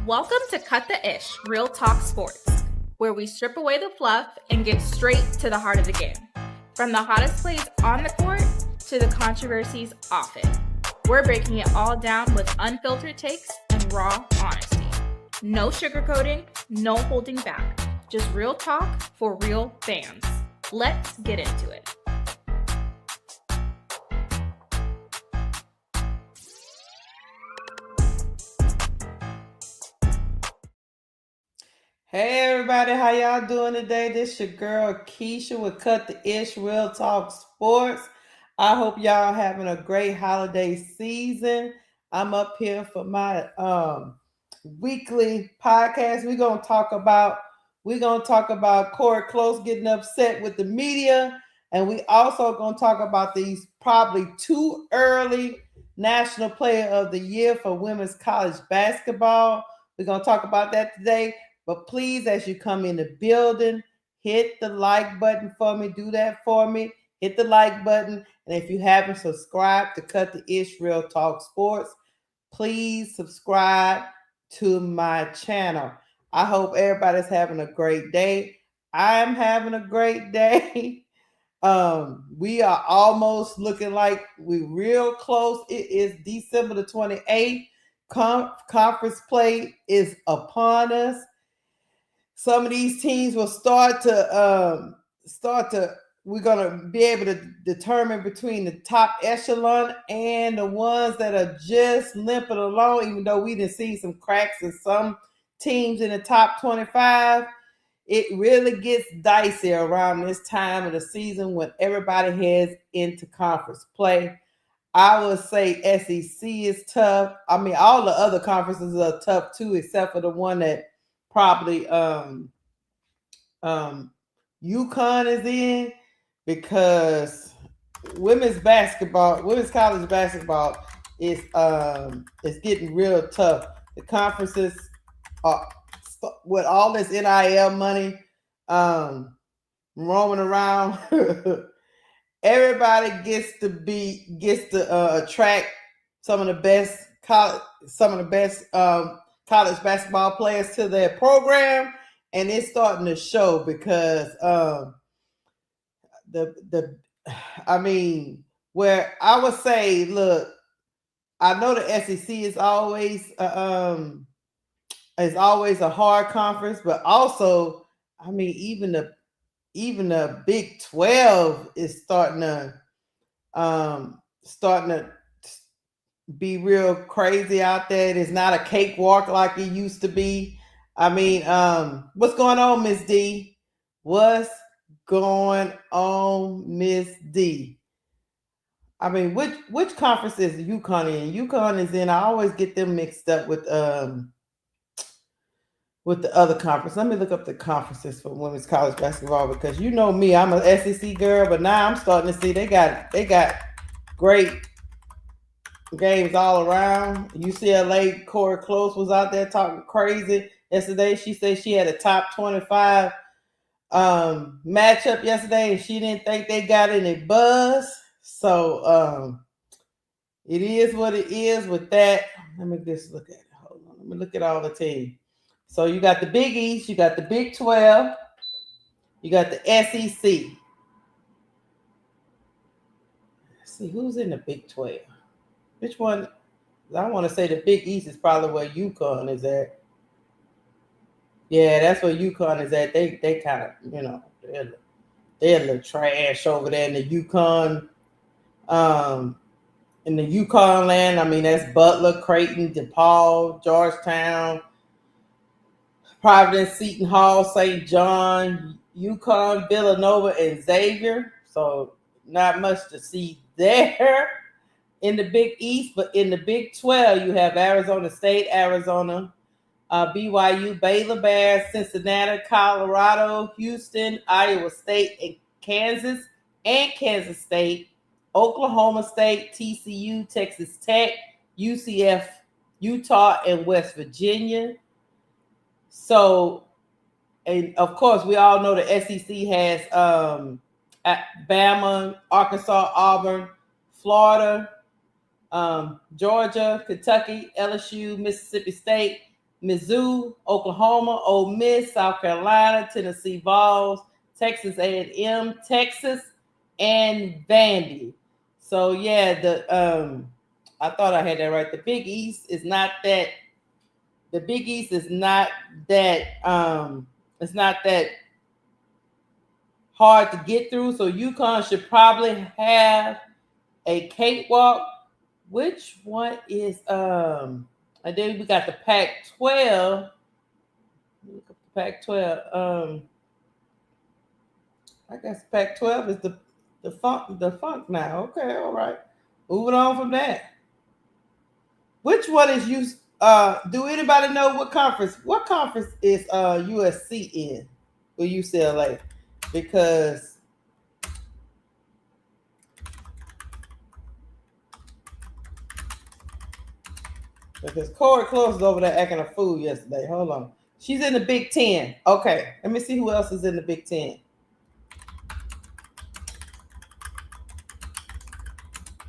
Welcome to Cut the Ish, Real Talk Sports, where we strip away the fluff and get straight to the heart of the game. From the hottest plays on the court to the controversies off it. We're breaking it all down with unfiltered takes and raw honesty. No sugarcoating, no holding back. Just real talk for real fans. Let's get into it. Hey everybody, how y'all doing today? This your girl Keisha with Cut the Ish Real Talk Sports. I hope y'all having a great holiday season. I'm up here for my weekly podcast. We're gonna talk about Cori Close getting upset with the media, and we also gonna talk about these probably too early National Player of the Year for women's college basketball. We're gonna talk about that today. But please, as you come in the building, hit the like button for me. Do that for me. Hit the like button. And if you haven't subscribed to Cut the Ish Real Talk Sports, please subscribe to my channel. I hope everybody's having a great day. I'm having a great day. We are almost looking like we're real close. It is December the 28th. Conference play is upon us. Some of these teams will we're going to be able to determine between the top echelon and the ones that are just limping along, even though we didn't see some cracks in some teams in the top 25. It really gets dicey around this time of the season when everybody heads into conference play. I would say SEC is tough. I mean, all the other conferences are tough too, except for the one that probably UConn is in, because women's college basketball is getting real tough. The conferences are with all this NIL money roaming around. Everybody gets to attract some of the best college basketball players to their program, and it's starting to show because where I would say, look, I know the SEC is always a hard conference, but also, I mean, even the Big 12 is starting to be real crazy out there. It is not a cakewalk like it used to be. I mean, what's going on, Miss D? What's going on, Miss D? I mean, which conference is UConn in? UConn is in. I always get them mixed up with the other conference. Let me look up the conferences for women's college basketball, because you know me, I'm an SEC girl, but now I'm starting to see they got great games all around. UCLA, Cori Close was out there talking crazy yesterday. She said she had a top 25 matchup yesterday, and she didn't think they got any buzz. So it is what it is with that. Let me just look at it. Hold on. Let me look at all the teams. So you got the Big East, you got the Big 12, you got the SEC. Let's see who's in the Big 12. Which one? I want to say the Big East is probably where UConn is at. Yeah, that's where UConn is at. They kind of, they're a little trash over there in the UConn. In the UConn land, I mean, that's Butler, Creighton, DePaul, Georgetown, Providence, Seton Hall, St. John, UConn, Villanova, and Xavier. So not much to see there in the Big East. But in the Big 12, you have Arizona State, Arizona, BYU, Baylor Bears, Cincinnati, Colorado, Houston, Iowa State, and Kansas State, Oklahoma State, TCU, Texas Tech, UCF, Utah, and West Virginia. So, and of course, we all know the SEC has Bama, Arkansas, Auburn, Florida, Georgia, Kentucky, LSU, Mississippi State, Mizzou, Oklahoma, Ole Miss, South Carolina, Tennessee Vols, Texas A&M, Texas, and Vandy. So yeah, I thought I had that right. The Big East is not that. The Big East is not that. It's not that hard to get through. So UConn should probably have a cakewalk. Which one is And then we got the Pac-12. Look at the Pac-12. I guess Pac-12 is the funk now. Okay, all right. Moving on from that. Which one is you? Do anybody know what conference? What conference is USC in or UCLA? Because Cori Close was over there acting a fool yesterday. Hold on. She's in the Big Ten. Okay. Let me see who else is in the Big Ten.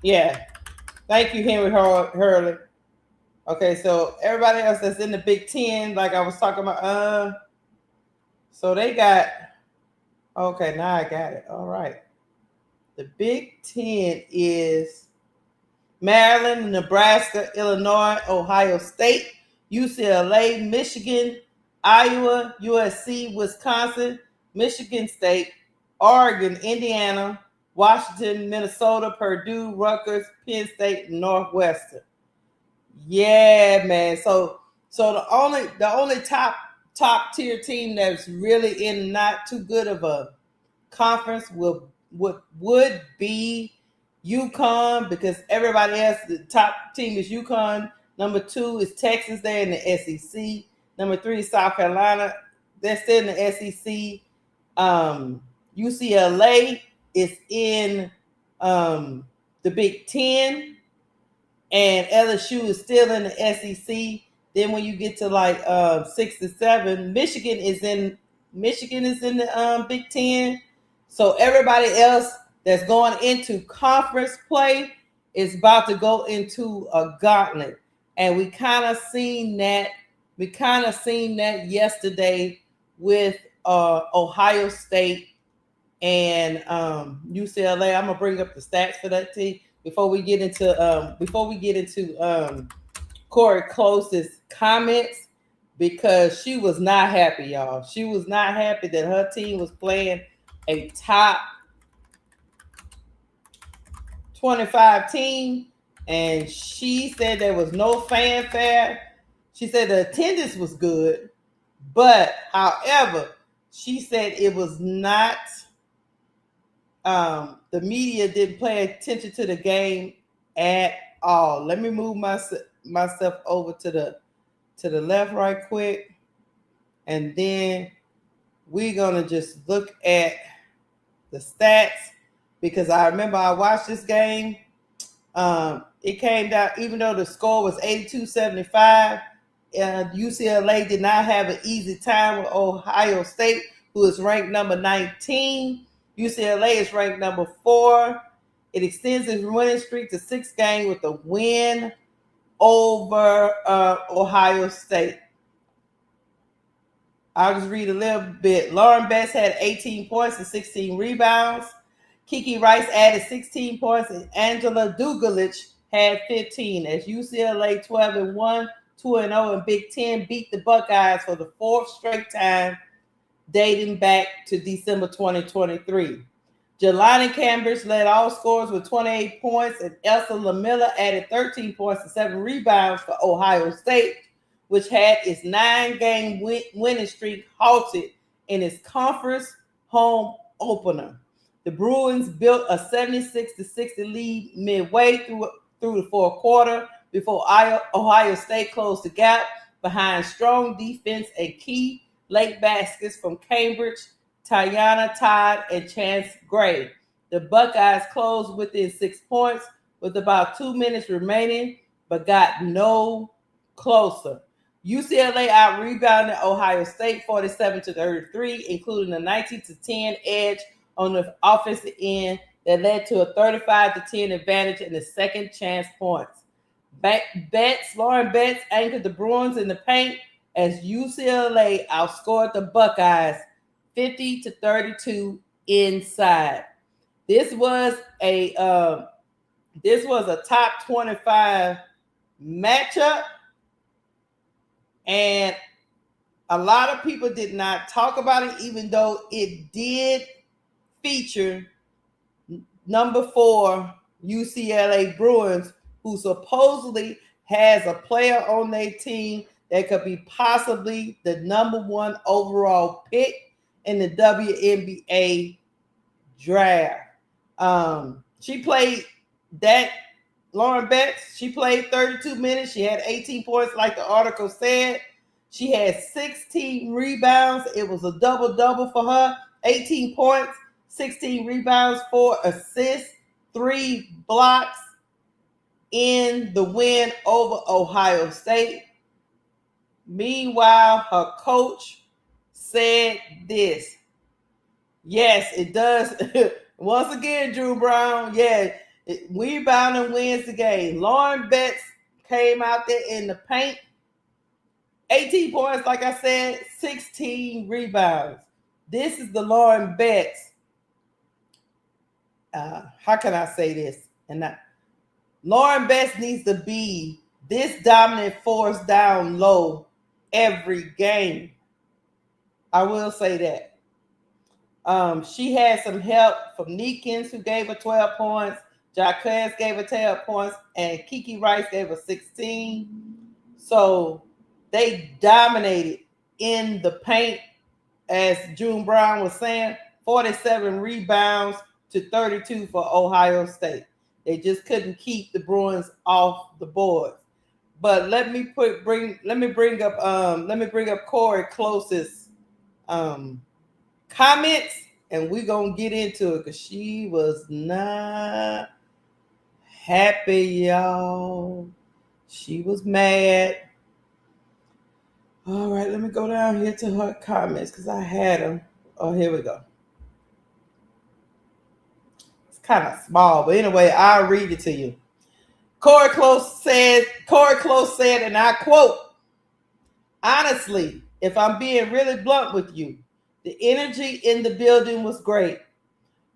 Yeah. Thank you, Henry Hurley. Okay, so everybody else that's in the Big Ten, like I was talking about, so they got, okay, now I got it. All right. The Big Ten is Maryland, Nebraska, Illinois, Ohio State, UCLA, Michigan, Iowa, USC, Wisconsin, Michigan State, Oregon, Indiana, Washington, Minnesota, Purdue, Rutgers, Penn State, Northwestern. Yeah, man. So the only top tier team that's really in not too good of a conference would be UConn, because everybody else, the top team is UConn. Number 2 is Texas. They're in the SEC. Number 3 is South Carolina. They're still in the SEC. UCLA is in the Big Ten, and LSU is still in the SEC. Then when you get to like 6 to 7, Michigan is in the Big Ten. So everybody else that's going into conference play is about to go into a gauntlet, and we kind of seen that. We kind of seen that yesterday with Ohio State and UCLA. I'm gonna bring up the stats for that team before we get into Cori Close's comments, because she was not happy, y'all. She was not happy that her team was playing a top 25 team, and she said there was no fanfare. She said the attendance was good, but however, she said it was not. The media didn't pay attention to the game at all. Let me move myself over to the left right quick, and then we're gonna just look at the stats, because I remember I watched this game. It came down, even though the score was 82-75, UCLA did not have an easy time with Ohio State, who is ranked number 19. UCLA is ranked number 4. It extends its winning streak to 6 games with a win over Ohio State. I'll just read a little bit. Lauren Betts had 18 points and 16 rebounds. Kiki Rice added 16 points, and Angela Dugalich had 15. As UCLA 12-1, 2-0 in Big Ten beat the Buckeyes for the 4th straight time, dating back to December 2023. Jelani Cambridge led all scorers with 28 points, and Elsa Lamilla added 13 points and 7 rebounds for Ohio State, which had its 9-game winning streak halted in its conference home opener. The Bruins built a 76-60 lead midway through the 4th quarter before Ohio State closed the gap behind strong defense and key late baskets from Cambridge, Tiana Todd, and Chance Gray. The Buckeyes closed within 6 points with about 2 minutes remaining, but got no closer. UCLA out-rebounded Ohio State 47-33, including a 19-10 edge on the offensive end that led to a 35-10 advantage in the second chance points. Lauren Betts anchored the Bruins in the paint as UCLA outscored the Buckeyes 50-32 inside. This was a top 25 matchup, and a lot of people did not talk about it, even though it did feature number 4 UCLA Bruins, who supposedly has a player on their team that could be possibly the number 1 overall pick in the WNBA draft. She played that, Lauren Betts, she played 32 minutes. She had 18 points, like the article said. She had 16 rebounds. It was a double-double for her. 18 points, 16 rebounds, 4 assists, 3 blocks in the win over Ohio State. Meanwhile, her coach said this. Yes, it does. Once again, Drew Brown, rebounding wins the game. Lauren Betts came out there in the paint. 18 points, like I said, 16 rebounds. This is the Lauren Betts. How can I say this? Lauren Betts needs to be this dominant force down low every game. I will say that. She had some help from Neekins, who gave her 12 points. Jaquez gave her 12 points, and Kiki Rice gave her 16. So they dominated in the paint, as June Brown was saying. 47 rebounds to 32 for Ohio State. They just couldn't keep the Bruins off the board. But let me bring up Cori Close's comments, and we're gonna get into it, because she was not happy, y'all. She was mad. All right, let me go down here to her comments, because I had them. Oh, here we go. It's kind of small, but anyway, I'll read it to you. Cori Close said, and I quote, "Honestly, if I'm being really blunt with you, the energy in the building was great,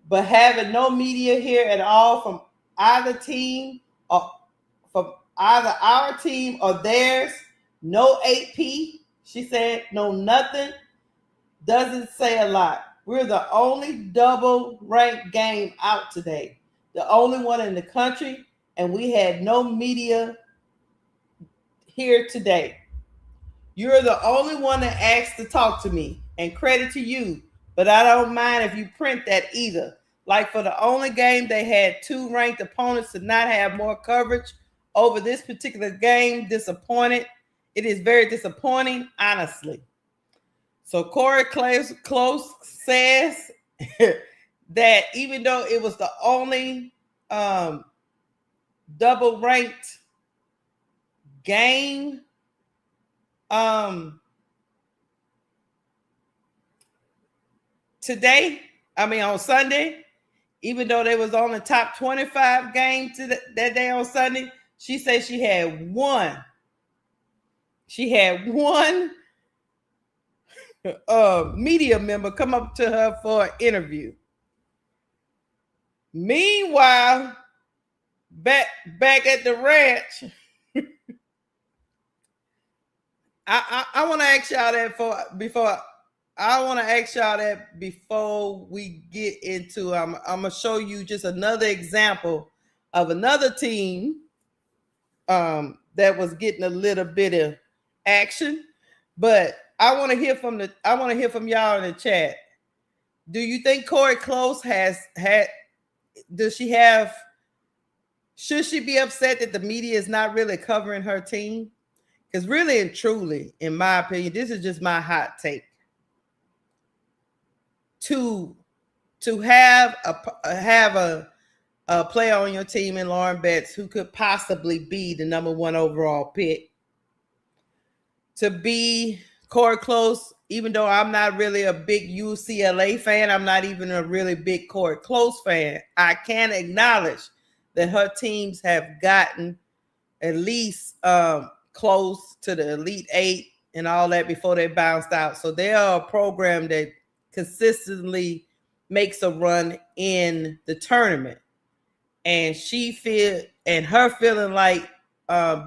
but having no media here at all from either team or from either our team or theirs, no AP," she said, "no nothing, doesn't say a lot. We're the only double-ranked game out today, the only one in the country, and we had no media here today. You're the only one that asked to talk to me, and credit to you, but I don't mind if you print that either. Like, for the only game they had 2 ranked opponents to not have more coverage over this particular game, disappointed. It is very disappointing, honestly." So Cori Close says that even though it was the only double-ranked game on Sunday, even though they was on the top 25 game that day on Sunday, she said she had one media member come up to her for an interview. Meanwhile, back at the ranch, I want to ask y'all that before we get into. I'm gonna show you just another example of another team that was getting a little bit of action, but I want to hear from y'all in the chat. Do you think Cori Close should she be upset that the media is not really covering her team? Because really and truly, in my opinion, this is just my hot take. To have a player on your team in Lauren Betts, who could possibly be the number 1 overall pick, to be Cori Close, even though I'm not really a big UCLA fan, I'm not even a really big Cori Close fan, I can acknowledge that her teams have gotten at least close to the Elite 8 and all that before they bounced out. So they are a program that consistently makes a run in the tournament. And her feeling like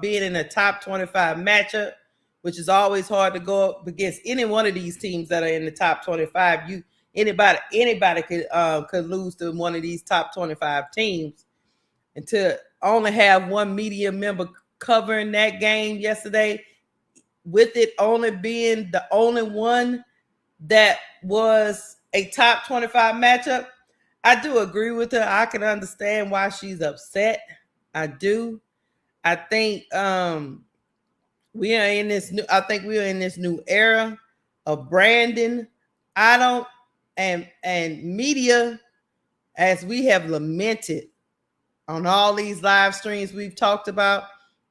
being in a top 25 matchup, which is always hard to go up against any one of these teams that are in the top 25. Anybody could lose to one of these top 25 teams. And to only have one media member covering that game yesterday, with it only being the only one that was a top 25 matchup, I do agree with her. I can understand why she's upset. I do. I think we are in this new era of branding. And media, as we have lamented on all these live streams we've talked about,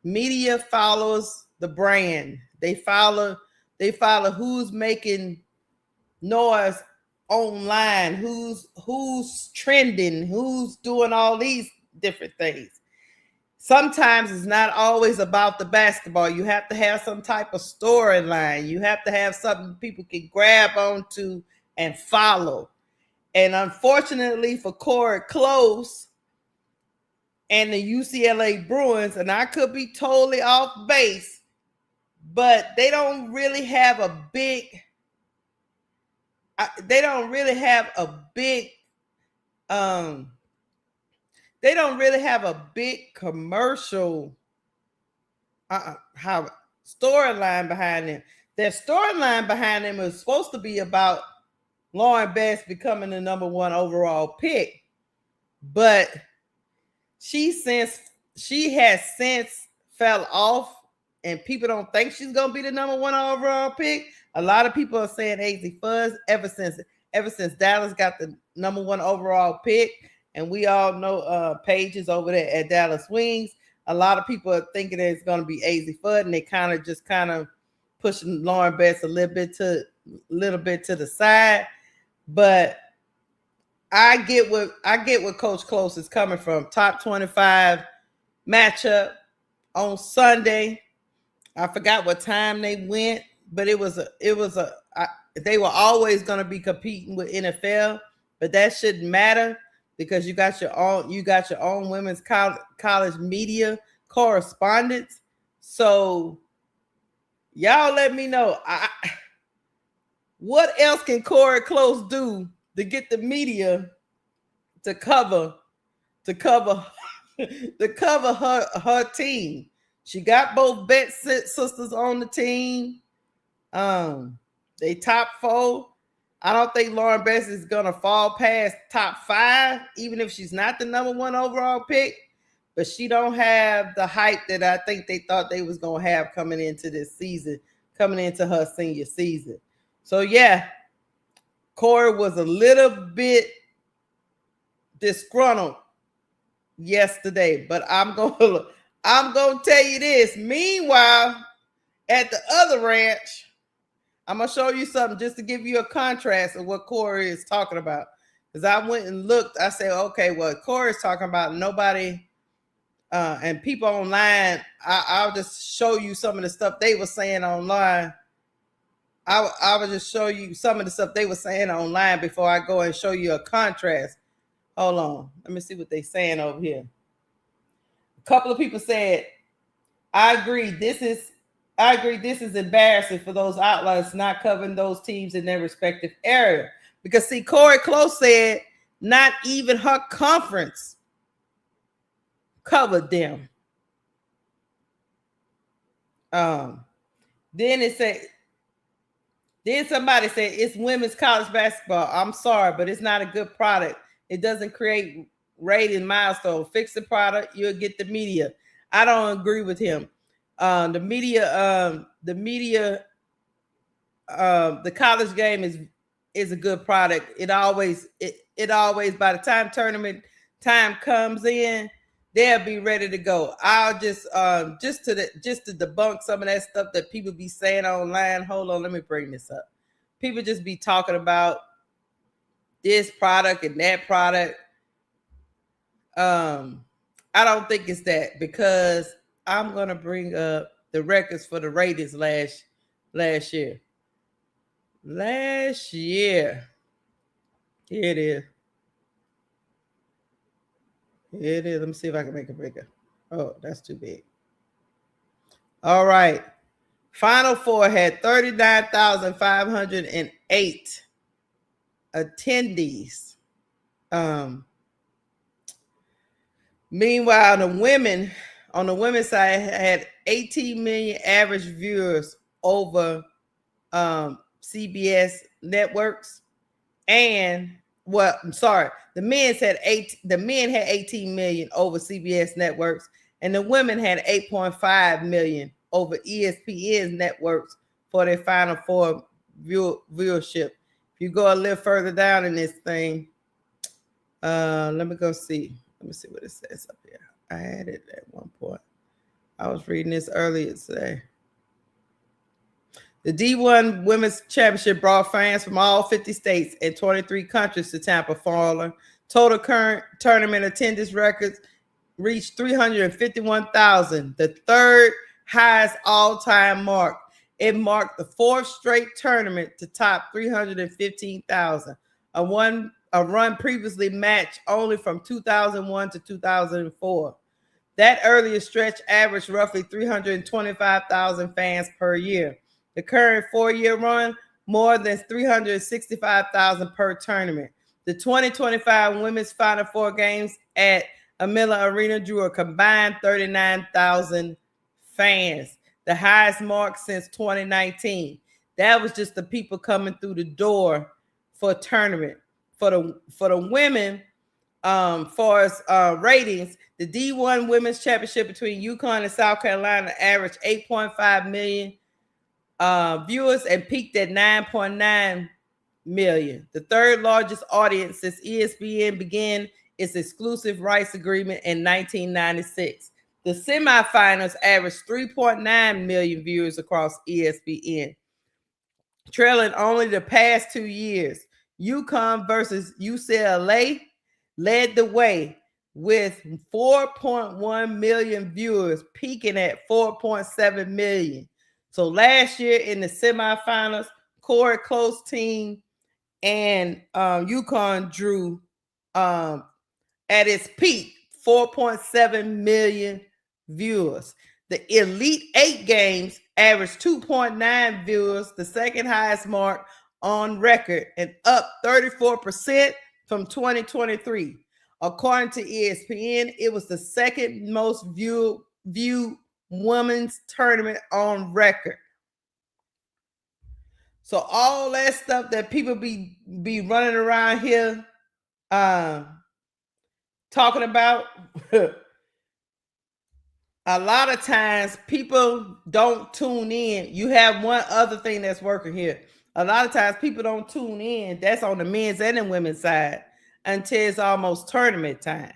media follows the brand. They follow who's making noise online, who's trending, who's doing all these different things. Sometimes it's not always about the basketball. You have to have some type of storyline. You have to have something people can grab onto and follow. And unfortunately for Cori Close and the UCLA Bruins, and I could be totally off base, but they don't really have a big commercial storyline behind them. Their storyline behind them is supposed to be about Lauren Best becoming the number 1 overall pick, but she has since fell off, and people don't think she's gonna be the number 1 overall pick. A lot of people are saying Hazy Fuzz ever since Dallas got the number 1 overall pick, and we all know Paige is over there at Dallas Wings. A lot of people are thinking that it's going to be AZ Fudd, and they kind of pushing Lauren Best a little bit to the side. But I get what Coach Close is coming from. Top 25 matchup on Sunday. I forgot what time they went, but they were always going to be competing with NFL, but that shouldn't matter because you got your own women's college media correspondents. So y'all let me know. What else can Cori Close do to get the media to cover her team? She got both Bet sisters on the team. They top 4. I don't think Lauren Best is gonna fall past top 5, even if she's not the number 1 overall pick. But she don't have the hype that I think they thought they was gonna have coming into this season, coming into her senior season. So yeah, Cori was a little bit disgruntled yesterday, but I'm gonna tell you this. Meanwhile, at the other ranch, I'm going to show you something just to give you a contrast of what Cori is talking about. Because I went and looked. I said, okay, what Cori is talking about, nobody and people online, I'll just show you some of the stuff they were saying online. I will just show you some of the stuff they were saying online before I go and show you a contrast. Hold on. Let me see what they're saying over here. A couple of people said, I agree. This is embarrassing for those outlets not covering those teams in their respective area. Because see, Cori Close said not even her conference covered them. Then somebody said it's women's college basketball. I'm sorry, but it's not a good product. It doesn't create rating milestone. Fix the product, you'll get the media. I don't agree with him. The college game is a good product. It always by the time tournament time comes in, they'll be ready to go. I'll just to debunk some of that stuff that people be saying online. Hold on, let me bring this up. People just be talking about this product and that product. I don't think it's that, because I'm gonna bring up the records for the ratings last year. Last year. Here it is. Here it is. Let me see if I can make it bigger. Oh, that's too big. All right. Final Four had 39,508 attendees. Meanwhile, on the women's side had 18 million average viewers over CBS networks, and the men had 18 million over CBS networks, and the women had 8.5 million over ESPN's networks for their Final Four viewership. If you go a little further down in this thing, let me see what it says up here. I had it at one point. I was reading this earlier today. The D1 Women's Championship brought fans from all 50 states and 23 countries to Tampa, Florida. Total current tournament attendance records reached 351,000, the third highest all-time mark. It marked the fourth straight tournament to top 315,000, a run previously matched only from 2001 to 2004. That earlier stretch averaged roughly 325,000 fans per year. The current 4-year run, more than 365,000 per tournament. The 2025 Women's Final Four games at Amila Arena drew a combined 39,000 fans, the highest mark since 2019. That was just the people coming through the door for a tournament. For the women, far as ratings, the D1 Women's Championship between UConn and South Carolina averaged 8.5 million viewers and peaked at 9.9 million, the third largest audience since ESPN began its exclusive rights agreement in 1996. The semifinals averaged 3.9 million viewers across ESPN, trailing only the past 2 years. UConn versus UCLA led the way with 4.1 million viewers, peaking at 4.7 million. So last year in the semifinals, Cori Close team and UConn drew at its peak 4.7 million viewers. The Elite 8 games averaged 2.9 viewers, the second highest mark on record, and up 34% from 2023. According to ESPN, it was the second most viewed women's tournament on record. So all that stuff that people be running around here talking about, a lot of times people don't tune in. You have one other thing that's working here. A lot of times people don't tune in. That's on the men's and the women's side until it's almost tournament time.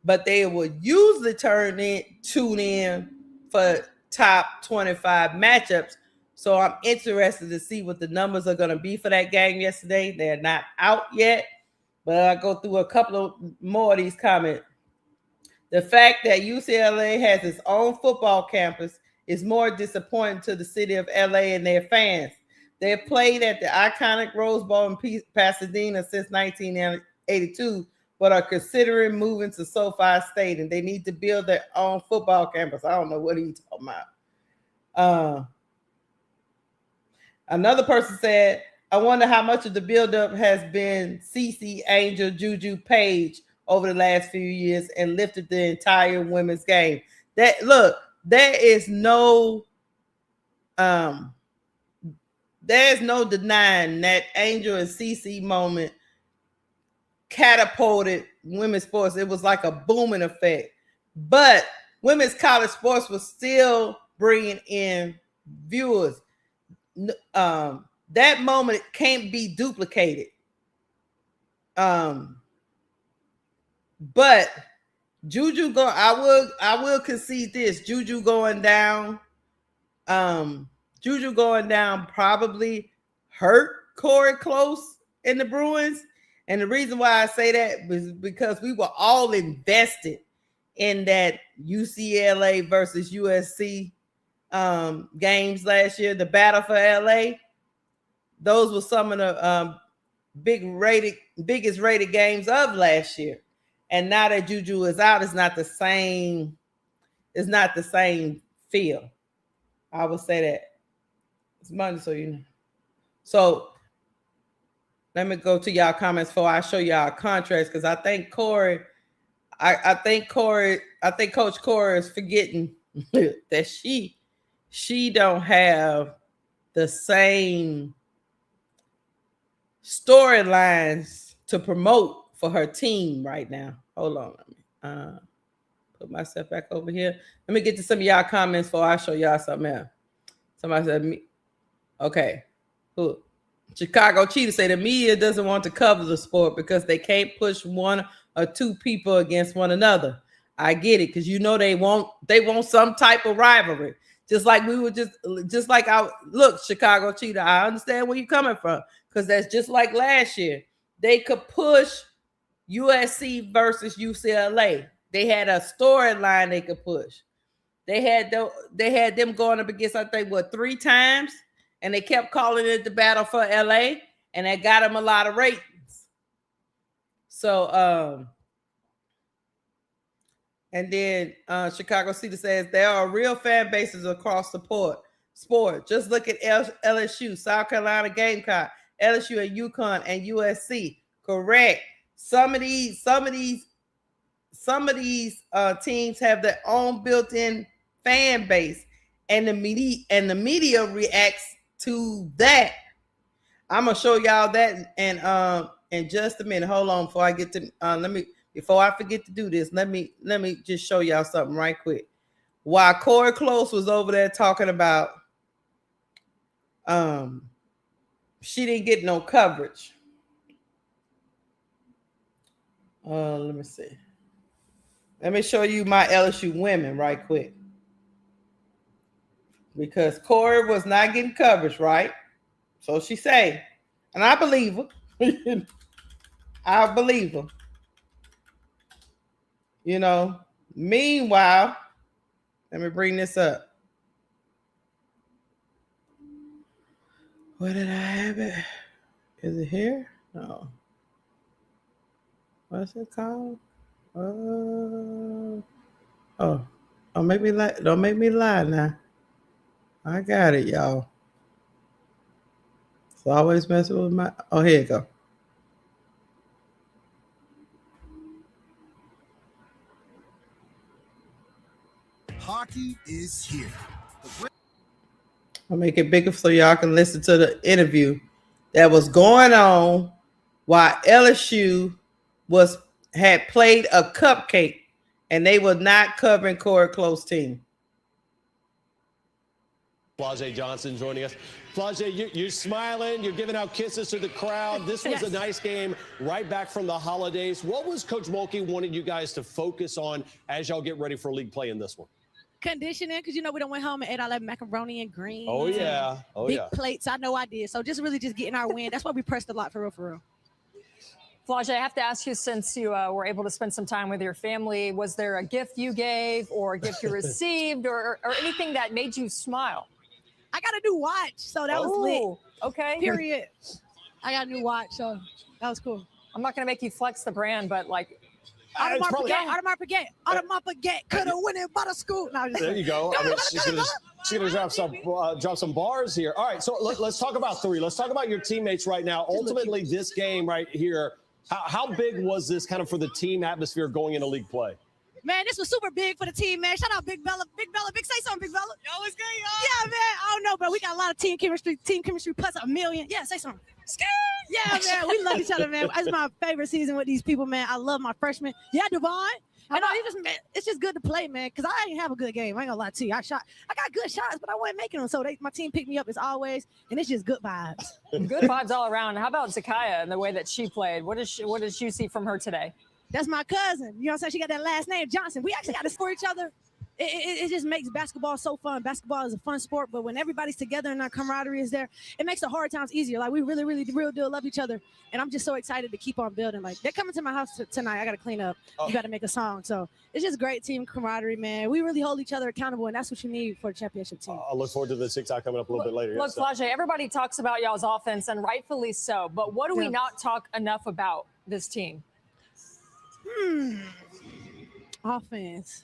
But they would usually tune in for top 25 matchups. So I'm interested to see what the numbers are going to be for that game yesterday. They're not out yet, but I'll go through a couple of more of these comments. The fact that UCLA has its own football campus is more disappointing to the city of LA and their fans. They have played at the iconic Rose Bowl in Pasadena since 1982, but are considering moving to SoFi Stadium. They need to build their own football campus. I don't know what he's talking about. Another person said, I wonder how much of the buildup has been CeCe, Angel, Juju, Paige over the last few years and lifted the entire women's game. There is no there's no denying that Angel and CeCe moment catapulted women's sports. It was like a booming effect. But women's college sports was still bringing in viewers. That moment can't be duplicated. But Juju I will concede this. Juju going down probably hurt Cori Close in the Bruins. And the reason why I say that was because we were all invested in that UCLA versus USC games last year, the battle for LA. Those were some of the biggest rated games of last year. And now that Juju is out, it's not the same. It's not the same feel. I would say that. It's Monday, so you know. So let me go to y'all comments before I show y'all contracts, because I think Coach Cori is forgetting that she don't have the same storylines to promote for her team right now. Hold on, let me put myself back over here. Let me get to some of y'all comments before I show y'all something else. Somebody said me. Okay. Who? Chicago Cheetah say the media doesn't want to cover the sport because they can't push one or two people against one another. I get it, because you know they want some type of rivalry. Just like we were just like I look, Chicago Cheetah. I understand where you're coming from, because that's just like last year. They could push USC versus UCLA. They had a storyline they could push. They had them going up against, I think, 3 times, and they kept calling it the battle for LA, and that got them a lot of ratings. So and then Chicago City says there are real fan bases across the sport. Just look at LSU, South Carolina Gamecock, LSU and UConn and USC. Correct. Some of these teams have their own built-in fan base, and the media reacts to that. I'm gonna show y'all that in just a minute. Hold on, before I get to before I forget to do this, let me just show y'all something right quick. While Cori Close was over there talking about she didn't get no coverage. Let me see. Let me show you my LSU women right quick. Because Cori was not getting coverage, right? So she say, and I believe her. I believe her. You know, meanwhile, let me bring this up. Where did I have it? Is it here? No. What's it called? Don't make me lie now. I got it, y'all. So I always messing with my. Oh, here you go. Hockey is here. I'll make it bigger so y'all can listen to the interview that was going on while LSU had played a cupcake, and they were not covering Cori Close team. Flau'jae Johnson joining us. Flau'jae, you're smiling. You're giving out kisses to the crowd. This was a nice game right back from the holidays. What was Coach Mulkey wanting you guys to focus on as y'all get ready for league play in this one? Conditioning, because, you know, we done went home and ate all that macaroni and greens. Oh, yeah. Big plates. I know I did. So just getting our win. That's why we pressed a lot, for real. Flau'jae, I have to ask you, since you were able to spend some time with your family, was there a gift you gave or a gift you received or anything that made you smile? I got a new watch, so that was lit. Okay. Period. I got a new watch, so that was cool. I'm not going to make you flex the brand, but like... Audemars Piguet, could have won it by the school. No, there you go. I mean, she's gonna drop some bars here. All right, so let's talk about 3. Let's talk about your teammates right now. Ultimately, this game right here, how big was this kind of for the team atmosphere going into league play? Man, this was super big for the team, man. Shout out Big Bella. Say something, Big Bella. Yo, what's good, y'all? Yeah, man. I don't know, but we got a lot of team chemistry plus a million. Yeah, say something. Yeah, man. We love each other, man. It's my favorite season with these people, man. I love my freshmen. Yeah, Devon. It's just good to play, man, because I didn't have a good game. I ain't gonna lie to you. I got good shots, but I wasn't making them. So my team picked me up as always, and it's just good vibes. Good vibes all around. How about Zakaya and the way that she played? What did you see from her today? That's my cousin. You know what I'm saying? She got that last name, Johnson. We actually got to score each other it just makes basketball so fun. Basketball is a fun sport, but when everybody's together and that camaraderie is there, it makes the hard times easier. Like we really, really, real deal love each other, and I'm just so excited to keep on building. Like they're coming to my house tonight. I got to clean up. You got to make a song. So it's just great team camaraderie, man. We really hold each other accountable, and that's what you need for a championship team. I'll look forward to the TikTok coming up a little bit later. Look, Flau'jae, everybody talks about y'all's offense, and rightfully so. But what do we not talk enough about this team? Offense.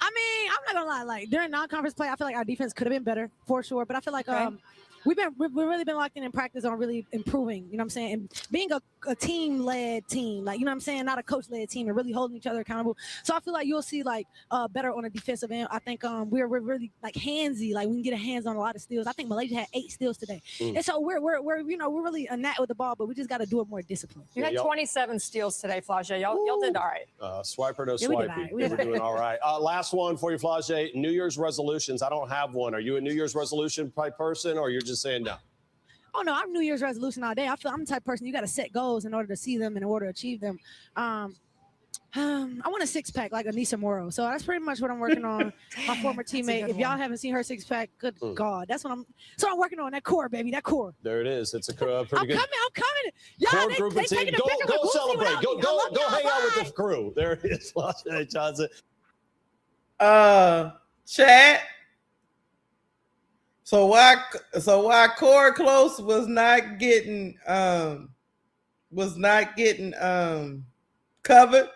I mean, I'm not gonna lie. Like during non-conference play, I feel like our defense could have been better for sure. But I feel like we've really been locked in practice on really improving. You know what I'm saying? And being a team-led team, like you know what I'm saying, not a coach-led team, and really holding each other accountable. So I feel like you'll see like better on the defensive end. I think we're really like handsy. Like we can get a hands on a lot of steals. I think Malaysia had 8 steals today, and so we're really a gnat with the ball, but we just got to do it more disciplined. You had 27 steals today, Flau'jae. Y'all did all right. Swiper no swipey. We're doing all right. Last one for you, Flau'jae. New Year's resolutions. I don't have one. Are you a New Year's resolution type person, or you're just saying no? Oh no, I'm New Year's resolution all day. I feel I'm the type of person you got to set goals in order to see them and in order to achieve them. I want a 6-pack like Anissa Morrow. So that's pretty much what I'm working on. My former teammate. If y'all haven't seen her 6-pack, good God, that's what I'm working on. That core, baby, that core. There it is. It's a pretty good. I'm coming. Y'all, core they group of taking team. a picture Go with celebrate. Go hang out with the crew. There it is. Flau'jae Johnson. Chat. So why Cori Close was not getting covered.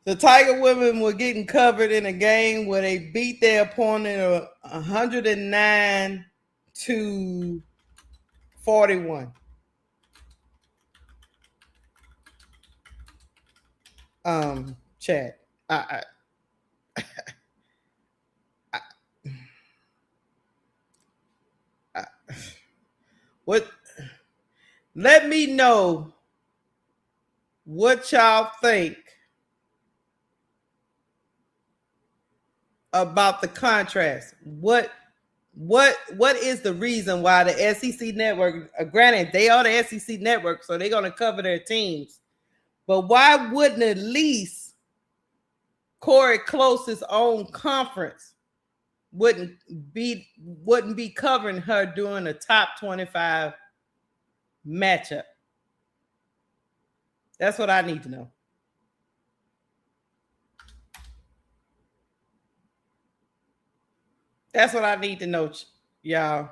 The Tiger women were getting covered in a game where they beat their opponent 109-41. Chad, what? Let me know what y'all think about the contrast. What is the reason why the SEC network? Granted, they are the SEC network, so they're going to cover their teams. But why wouldn't at least Cori Close's own conference wouldn't be covering her during the top 25 matchup? That's what I need to know. That's what I need to know, y'all.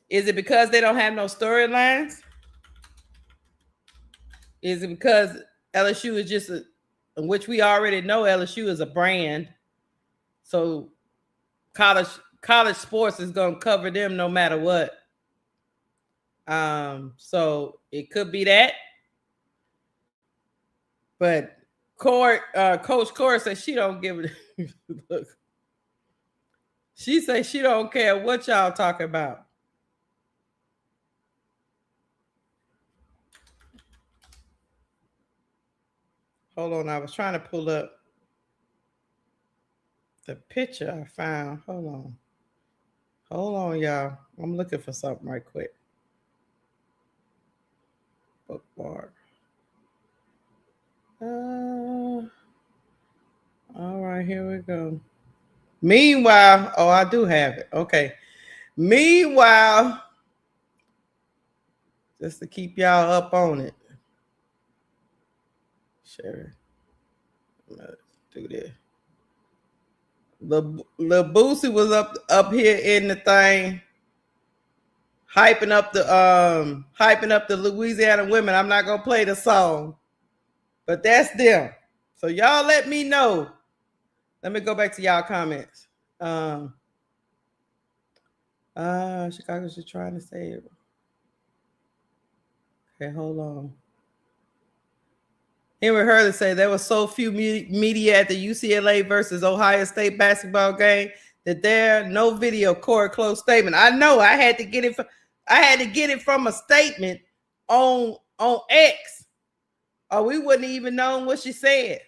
Is it because they don't have no storylines? Is it because LSU is just which we already know LSU is a brand, so college sports is going to cover them no matter what. So it could be that, but Coach Cori says she don't give it. Look, she says she don't care what y'all talking about. Hold on, I was trying to pull up the picture I found. Hold on, y'all. I'm looking for something right quick. Bookmark. All right, here we go. Meanwhile, I do have it. Okay. Meanwhile, just to keep y'all up on it. Sure. Let's do this. Lil Boosie was up here in the thing, hyping up the Louisiana women. I'm not gonna play the song, but that's them. So y'all let me know. Let me go back to y'all comments. Chicago's just trying to say it. Okay, hold on. Henry Hurley said there was so few media at the UCLA versus Ohio State basketball game that there no video Cori Close statement. I know I had to get it from a statement on X, or we wouldn't even known what she said.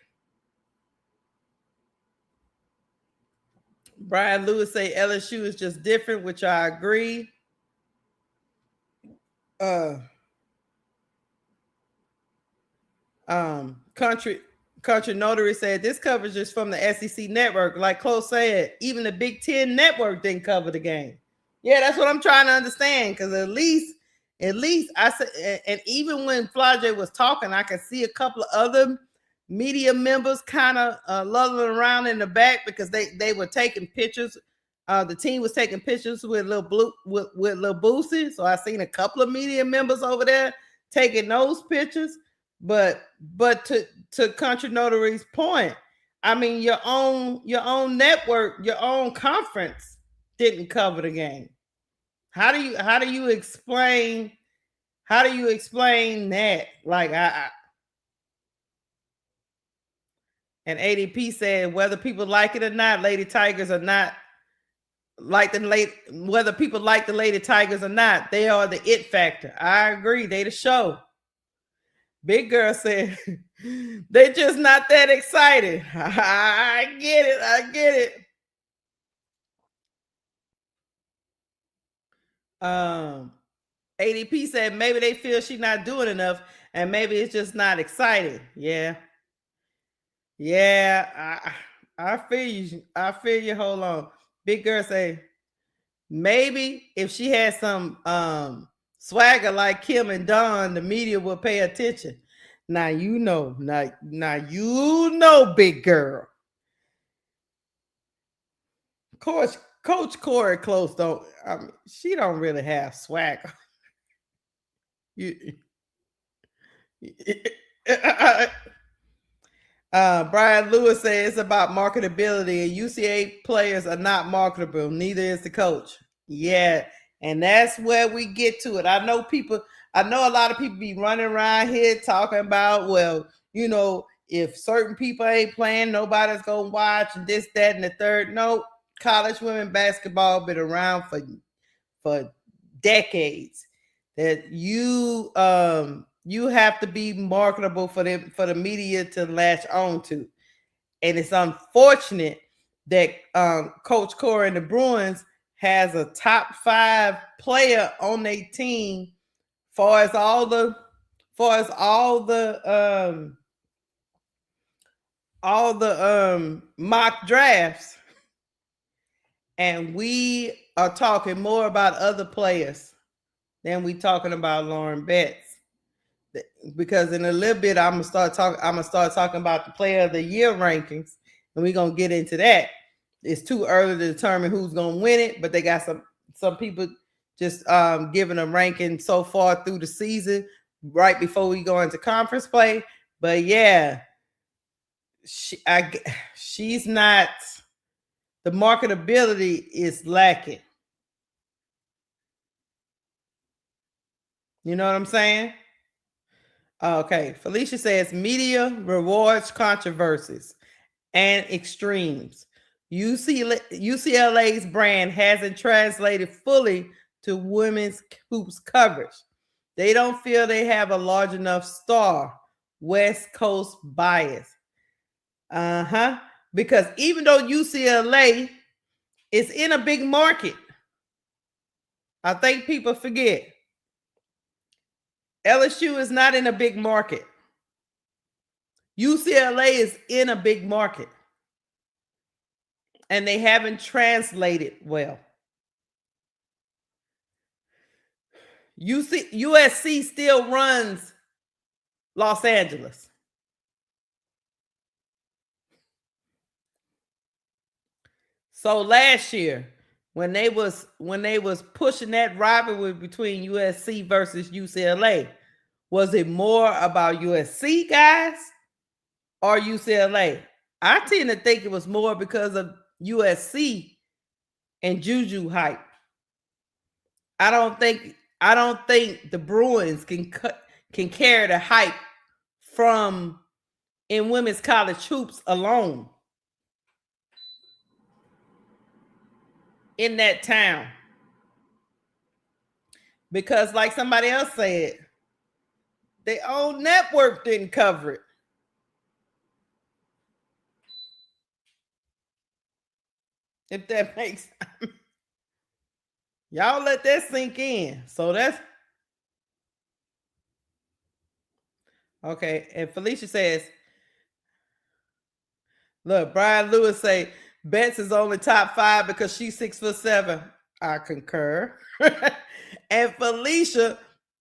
Brian Lewis say LSU is just different, which I agree. Country Notary said this coverage is from the SEC network. Like Close said, even the Big Ten network didn't cover the game. Yeah, that's what I'm trying to understand. Because at least I said, and even when Flage was talking, I could see a couple of other media members kind of lugging around in the back because they were taking pictures. The team was taking pictures with little Boosie. So I seen a couple of media members over there taking those pictures. But to Country Notary's point, I mean your own network, your own conference didn't cover the game. How do you explain that? Like and ADP said whether people like it or not, Lady Tigers are not like whether people like the Lady Tigers or not, they are the it factor. I agree, they the show. Big Girl said they just not that excited. I get it. ADP said maybe they feel she's not doing enough and maybe it's just not exciting. Yeah, I feel you. Hold on. Big Girl say maybe if she had some swagger like Kim and Dawn, the media will pay attention. Now you know, Big Girl. Coach Cori Close she don't really have swagger. Brian Lewis says it's about marketability, and UCA players are not marketable. Neither is the coach. Yeah, and that's where we get to it. I know a lot of people be running around here talking about, well, you know, if certain people ain't playing, nobody's gonna watch, and this, that, and the third. No, college women basketball been around for decades. That you have to be marketable for the media to latch on to. And it's unfortunate that Coach Cori and the Bruins has a top 5 player on their team far as all the mock drafts. And we are talking more about other players than we talking about Lauren Betts. Because in a little bit, I'm gonna start talking about the player of the year rankings, and we're gonna get into that. It's too early to determine who's gonna win it, but they got some people just giving a ranking so far through the season, right before we go into conference play. But yeah, she's not. The marketability is lacking. You know what I'm saying? Okay, Felicia says media rewards controversies and extremes. UCLA's brand hasn't translated fully to women's hoops coverage. They don't feel they have a large enough star West Coast bias. Because even though UCLA is in a big market, I think people forget. LSU is not in a big market. UCLA is in a big market. And they haven't translated well. USC still runs Los Angeles. So last year, when they was pushing that rivalry between USC versus UCLA, was it more about USC guys or UCLA? I tend to think it was more because of USC and Juju hype. I don't think the Bruins can carry the hype from in women's college hoops alone in that town. Because like somebody else said, their own network didn't cover it. If that makes sense. Y'all let that sink in. So Okay, and Felicia says, look, Brian Lewis say Betts is only top 5 because she's 6'7". I concur. And Felicia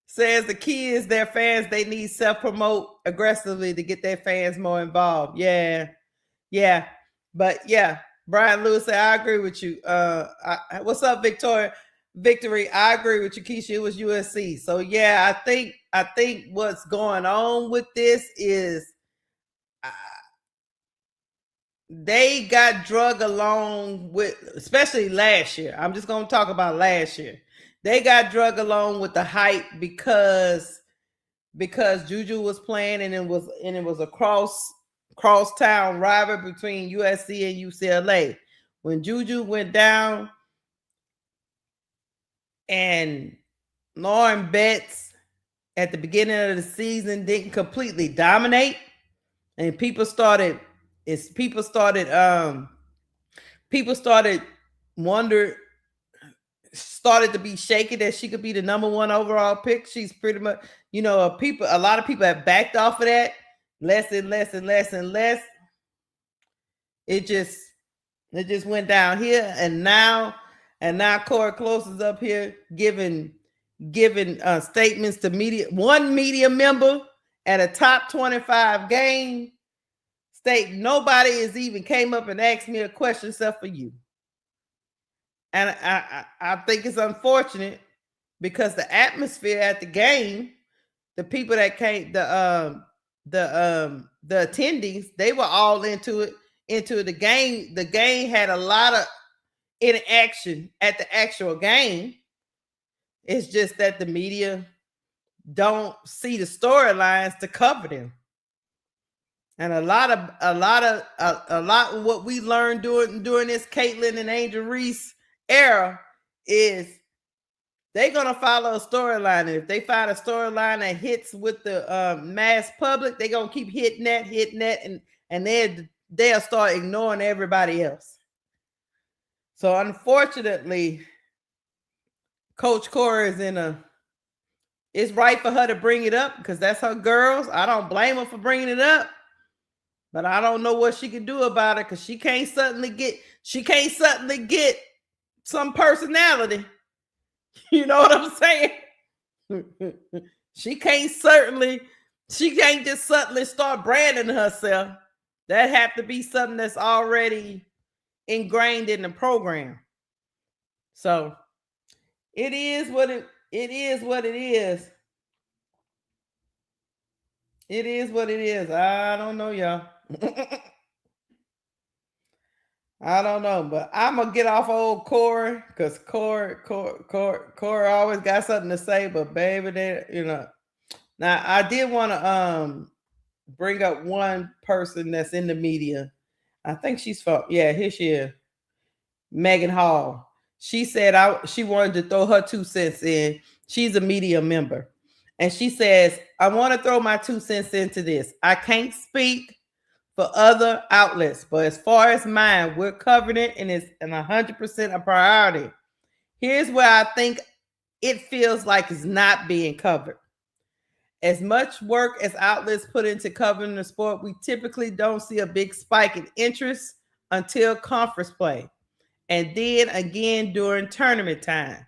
says the key is their fans. They need self-promote aggressively to get their fans more involved. Yeah. But yeah, Brian Lewis said, I agree with you. What's up, Victory? I agree with you, Keisha. It was USC. So yeah, I think what's going on with this is they got drug along with, especially last year. I'm just going to talk about last year. They got drug along with the hype because Juju was playing, and it was a crosstown rivalry between USC and UCLA. When Juju went down and Lauren Betts at the beginning of the season didn't completely dominate, and people started started to be shaky that she could be the number 1 overall pick. She's pretty much, a lot of people have backed off of that, less and less and less and less. It just went down here, and now Cori Close is up here giving statements to media. One media member at a top 25 game state, nobody has even came up and asked me a question except for you. And I think it's unfortunate because the atmosphere at the game, the people that came, the attendees, they were all into it. The game had a lot of interaction at the actual game. It's just that the media don't see the storylines to cover them. And a lot of what we learned during this Caitlin and Angel Reese era is they're gonna follow a storyline, and if they find a storyline that hits with the mass public, they're gonna keep hitting that, and they'll start ignoring everybody else. So unfortunately, Coach Cori it's right for her to bring it up because that's her girls. I don't blame her for bringing it up, but I don't know what she can do about it because she can't suddenly get some personality. You know what I'm saying? She can't just suddenly start branding herself. That have to be something that's already ingrained in the program. So it is what it is. It is what it is. I don't know, y'all. I don't know, but I'm gonna get off old Cori because Cori always got something to say. But baby, Now I did want to bring up one person that's in the media. I think she's from here she is, Megan Hall. She said she wanted to throw her 2 cents in. She's a media member, and she says, "I want to throw my 2 cents into this. I can't speak for other outlets, but as far as mine, we're covering it, and it's 100% a priority. Here's where I think it feels like it's not being covered. As much work as outlets put into covering the sport, we typically don't see a big spike in interest until conference play, and then again during tournament time.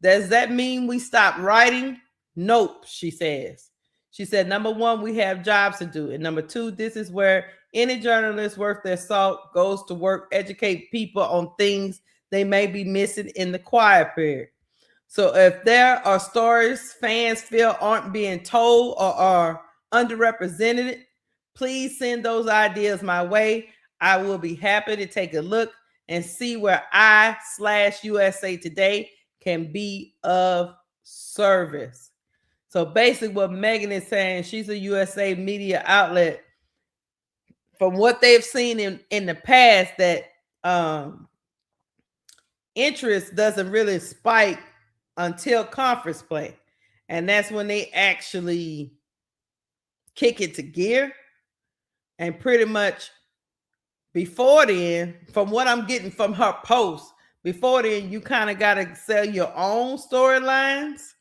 Does that mean we stop writing? Nope," she says. She said, "Number 1, we have jobs to do. And number 2, this is where any journalist worth their salt goes to work, educate people on things they may be missing in the quiet period. So if there are stories fans feel aren't being told or are underrepresented, please send those ideas my way. I will be happy to take a look and see where I/USA Today can be of service." So basically what Megan is saying, she's a USA media outlet. From what they've seen in the past, that interest doesn't really spike until conference play. And that's when they actually kick it to gear. And pretty much before then, from what I'm getting from her post, before then, you kind of got to sell your own storylines,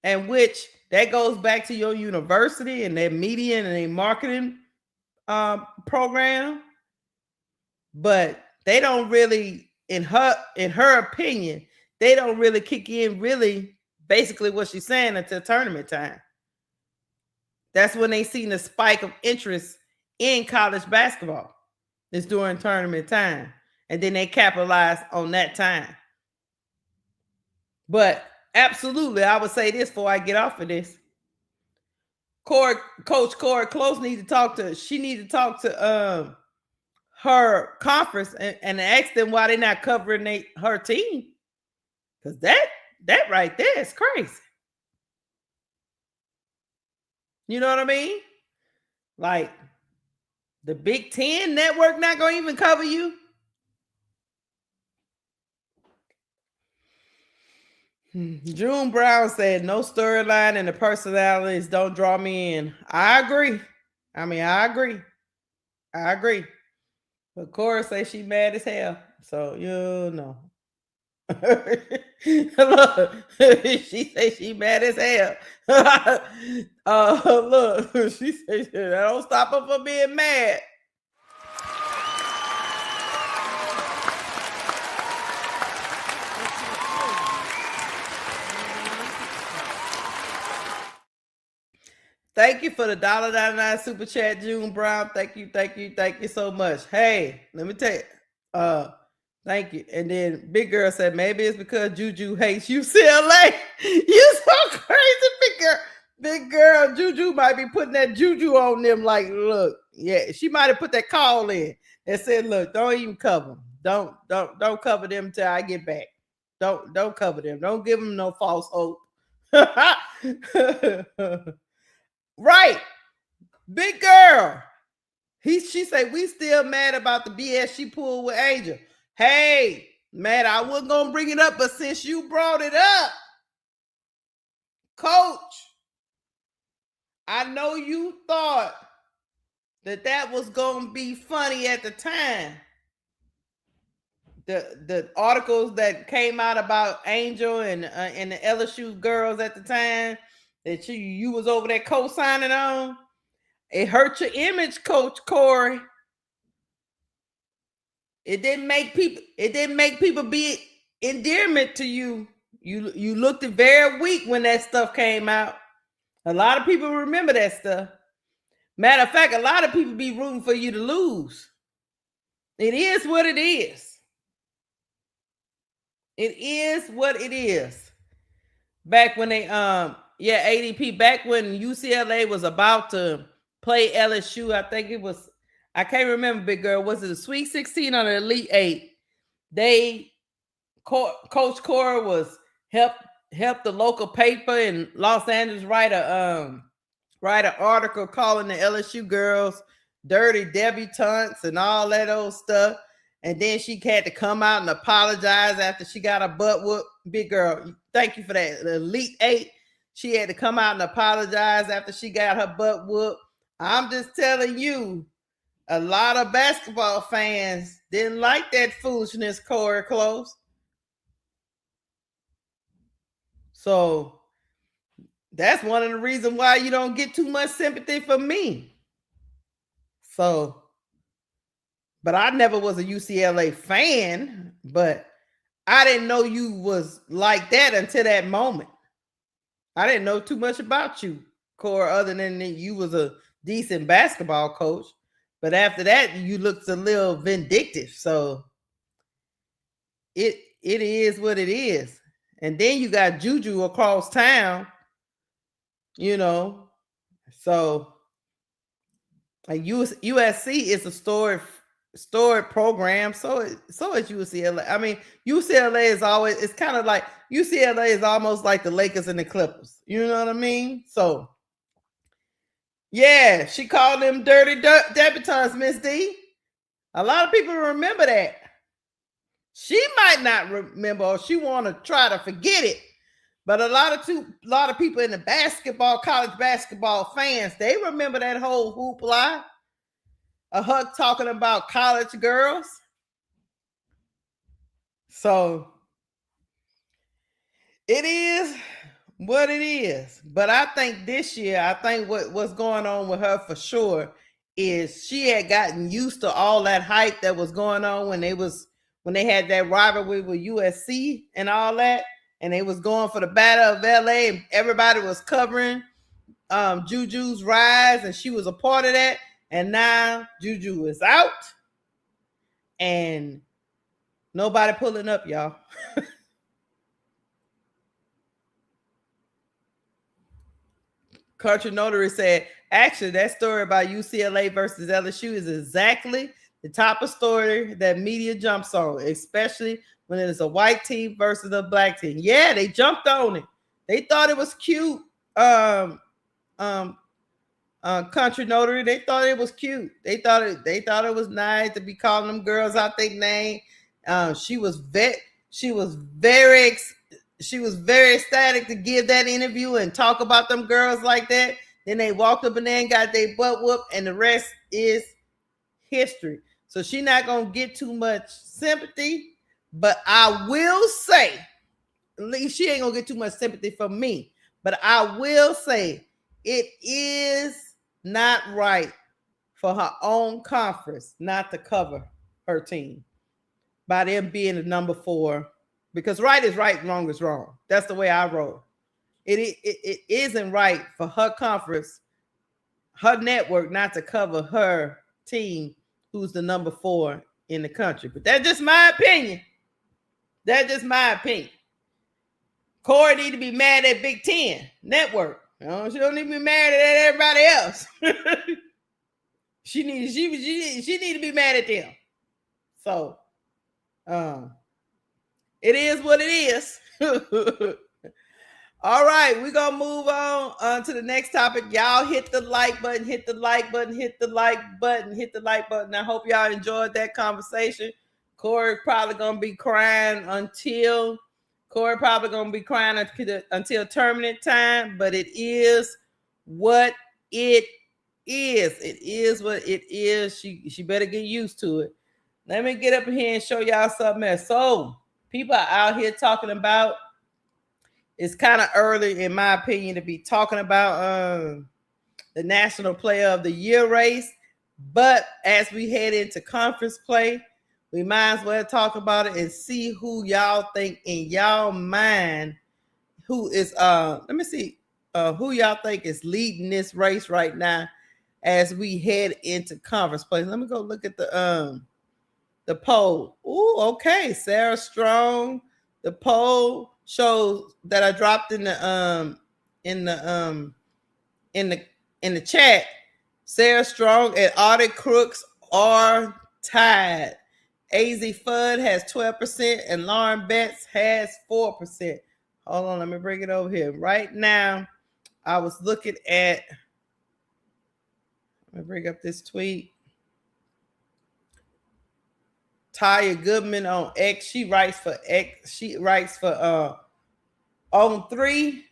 and which that goes back to your university and their media and their marketing program. But they don't really, in her opinion, they don't really kick in really basically what she's saying until tournament time. That's when they seen the spike of interest in college basketball. It's during tournament time. And then they capitalize on that time. But absolutely, I would say this before I get off of this. Coach Cori Close need to talk to her conference and ask them why they're not covering her team. Because that right there is crazy. You know what I mean? Like, the Big Ten network not going to even cover you? June Brown said, no storyline and the personalities don't draw me in. I agree. I agree. But Cora says she mad as hell. So, you know. Look, she says she mad as hell. Look, she says that don't stop her from being mad. Thank you for the $1.99 super chat, June Brown. Thank you so much. Hey, let me tell you. Thank you. And then Big Girl said, maybe it's because Juju hates UCLA. You so crazy, Big Girl. Juju might be putting that juju on them. Like, look, yeah, she might have put that call in and said, look, don't even cover them. Don't cover them till I get back. Don't cover them. Don't give them no false hope. Right. Big Girl. She said, we still mad about the BS she pulled with Angel. Hey, man, I wasn't going to bring it up, but since you brought it up, Coach, I know you thought that was going to be funny at the time. The articles that came out about Angel and the LSU girls at the time that you was over there co-signing on, it hurt your image, Coach Cori. It didn't make people be endearment to you. You looked very weak when that stuff came out. A lot of people remember that stuff. Matter of fact, a lot of people be rooting for you to lose. It is what it is. It is what it is. Back when they ADP, back when UCLA was about to play LSU, I think it was, I can't remember, Big Girl, was it the Sweet 16 or the Elite 8? Coach Cora was helped the local paper in Los Angeles write an article calling the LSU girls dirty debutantes and all that old stuff. And then she had to come out and apologize after she got her butt whooped. Big Girl, thank you for that. The Elite 8, she had to come out and apologize after she got her butt whooped. I'm just telling you, a lot of basketball fans didn't like that foolishness, Cori Close. So that's one of the reasons why you don't get too much sympathy from me. So, but I never was a UCLA fan, but I didn't know you was like that until that moment. I didn't know too much about you, Cora, other than that you was a decent basketball coach. But after that, you looked a little vindictive. So it is what it is. And then you got Juju across town, you know. So like USC is a storied program. So is UCLA. I mean, UCLA is always, it's kind of like UCLA is almost like the Lakers and the Clippers. You know what I mean? So yeah, she called them dirty debutantes, Miss D. A lot of people remember that. She might not remember, or she want to try to forget it. But a lot of people in the college basketball fans, they remember that whole hoopla. A Huck talking about college girls. So it is what it is. But I think this year, I think what's going on with her for sure is she had gotten used to all that hype that was going on when they had that rivalry with USC and all that, and they was going for the Battle of LA, and everybody was covering Juju's rise, and she was a part of that. And now Juju is out, and nobody pulling up, y'all. Country Notary said, actually, that story about UCLA versus LSU is exactly the type of story that media jumps on, especially when it is a white team versus a black team. Yeah, they jumped on it. They thought it was cute. Country Notary, they thought it was cute. They thought it was nice to be calling them girls out their name. She was very ecstatic to give that interview and talk about them girls like that. Then they walked up in there and got their butt whooped, and the rest is history. So she's not gonna get too much sympathy, but I will say, at least she ain't gonna get too much sympathy from me. But I will say it is not right for her own conference not to cover her team by them being the number 4. Because right is right, wrong is wrong. That's the way I roll. It isn't right for her conference, her network, not to cover her team, who's the number 4 in the country. But that's just my opinion. Cori need to be mad at Big Ten Network. She don't need to be mad at everybody else. she need to be mad at them. So, it is what it is. All right, we're going to move on to the next topic. Y'all hit the like button, hit the like button, hit the like button, hit the like button. I hope y'all enjoyed that conversation. Cori probably going to be crying until tournament time, but it is what it is. It is what it is. She better get used to it. Let me get up here and show y'all something else. So, people are out here talking about, it's kind of early, in my opinion, to be talking about the National Player of the Year race. But as we head into conference play, we might as well talk about it and see who y'all think in y'all mind who is, who y'all think is leading this race right now as we head into conference play. Let me go look at the poll. Ooh, okay, Sarah Strong. The poll shows that I dropped in the chat. Sarah Strong and Audie Crooks are tied. AZ Fudd has 12% and Lauren Betts has 4%. Hold on, let me bring it over here. Right now, I was looking at, let me bring up this tweet. Taya Goodman on X. She writes for on 3.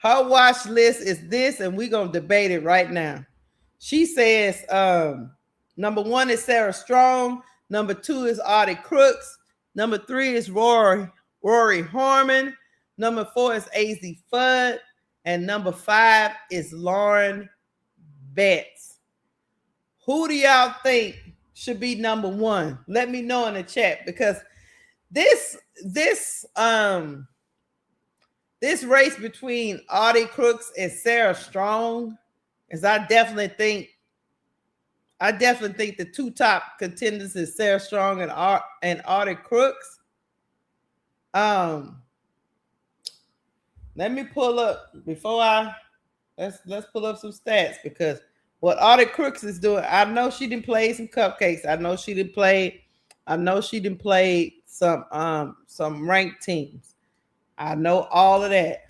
Her watch list is this, and we're gonna debate it right now. She says number 1 is Sarah Strong, number 2 is Audie Crooks, number 3 is Rory Harmon, number 4 is AZ Fudd, and number 5 is Lauren Betts. Who do y'all think should be number 1? Let me know in the chat, because this race between Audie Crooks and Sarah Strong is, I definitely think the 2 top contenders is Sarah Strong and Audie Crooks. Let me pull up let's pull up some stats, because what Audie Crooks is doing, I know she didn't play some cupcakes. I know she didn't play some ranked teams. I know all of that.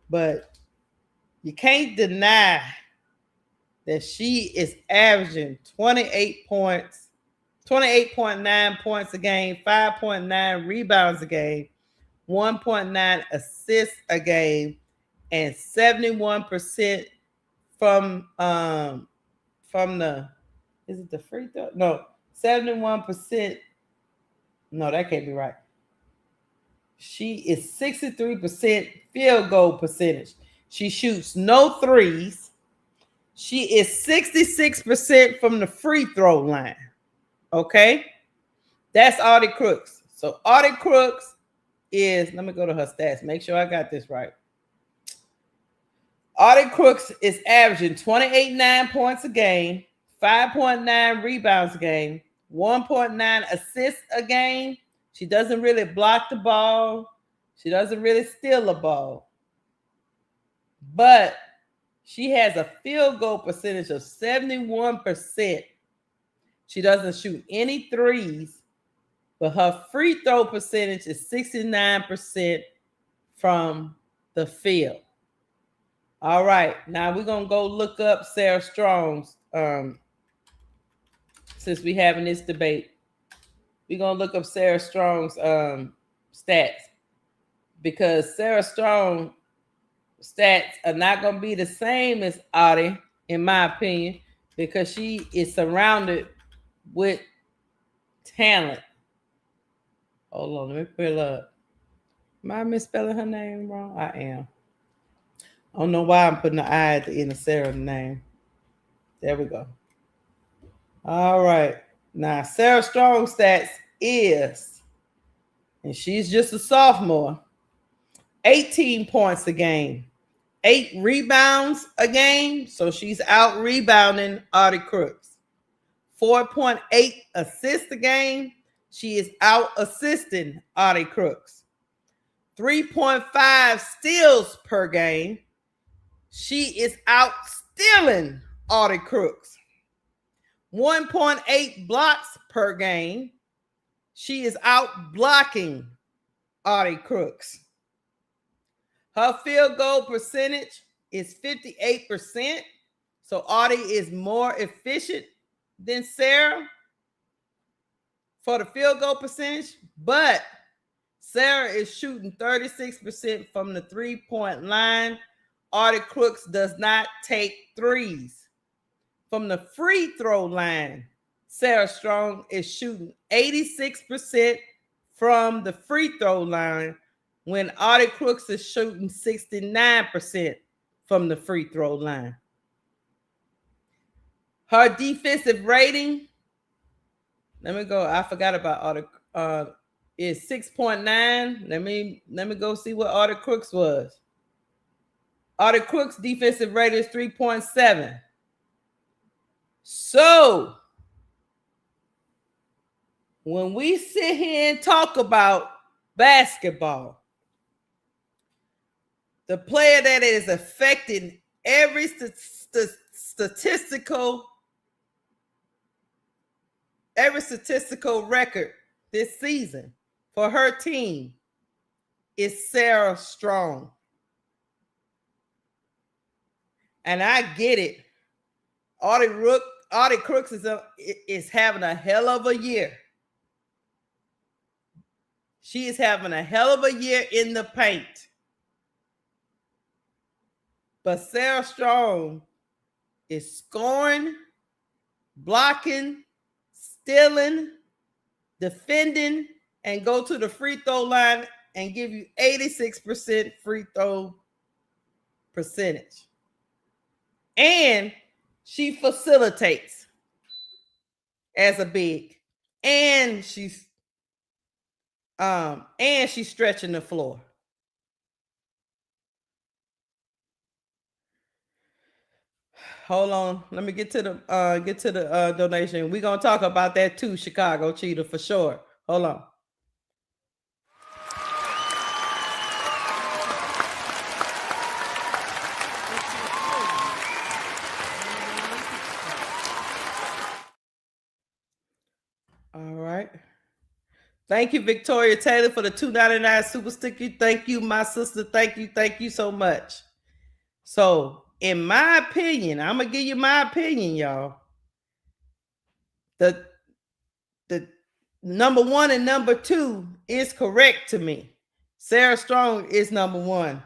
But you can't deny that she is averaging 28 points, 28.9 points a game, 5.9 rebounds a game, 1.9 assists a game, and 71% from the, is it the free throw? No, 71%. No, that can't be right. She is 63% field goal percentage. She shoots no threes. She is 66% from the free throw line. Okay? That's Audie Crooks. So Audie Crooks is, let me go to her stats, make sure I got this right. Audie Crooks is averaging 28.9 points a game, 5.9 rebounds a game, 1.9 assists a game. She doesn't really block the ball. She doesn't really steal the ball. But she has a field goal percentage of 71%. She doesn't shoot any threes, but her free throw percentage is 69% from the field. All right, now we're going to go look up Sarah Strong's, since we're having this debate. We're going to look up Sarah Strong's stats, because Sarah Strong stats are not going to be the same as Audie, in my opinion, because she is surrounded with talent. Hold on, let me pull up. Am I misspelling her name wrong? I am. I don't know why I'm putting the I at the end of Sarah's name. There we go. All right. Now, Sarah Strong stats is, and she's just a sophomore, 18 points a game, 8 rebounds a game. So she's out rebounding Audie Crooks. 4.8 assists a game. She is out assisting Audie Crooks. 3.5 steals per game. She is out stealing Audie Crooks. 1.8 blocks per game. She is out blocking Audie Crooks. Her field goal percentage is 58%. So Audie is more efficient than Sarah for the field goal percentage, but Sarah is shooting 36% from the three-point line. Audie Crooks does not take threes. From the free throw line, Sarah Strong is shooting 86% from the free throw line, when Audie Crooks is shooting 69% from the free throw line. Her defensive rating, let me go. I forgot about Audie. Is 6.9. Let me go see what Audie Crooks was. Audie Crooks' defensive rating is 3.7. So when we sit here and talk about basketball, the player that is affecting every statistical record this season for her team is Sarah Strong. And I get it. Audie Crooks is having a hell of a year. She is having a hell of a year in the paint. But Sarah Strong is scoring, blocking, stealing, defending, and go to the free throw line and give you 86% free throw percentage. And she facilitates as a big, and she's stretching the floor. Hold on, let me get to the donation. We're gonna talk about that too, Chicago Cheetah, for sure. Hold on. All right. Thank you, Victoria Taylor, for the $2.99 super sticker. Thank you, my sister. Thank you so much. So, in my opinion, I'm gonna give you my opinion, y'all. The number 1 and number 2 is correct to me. Sarah Strong is number 1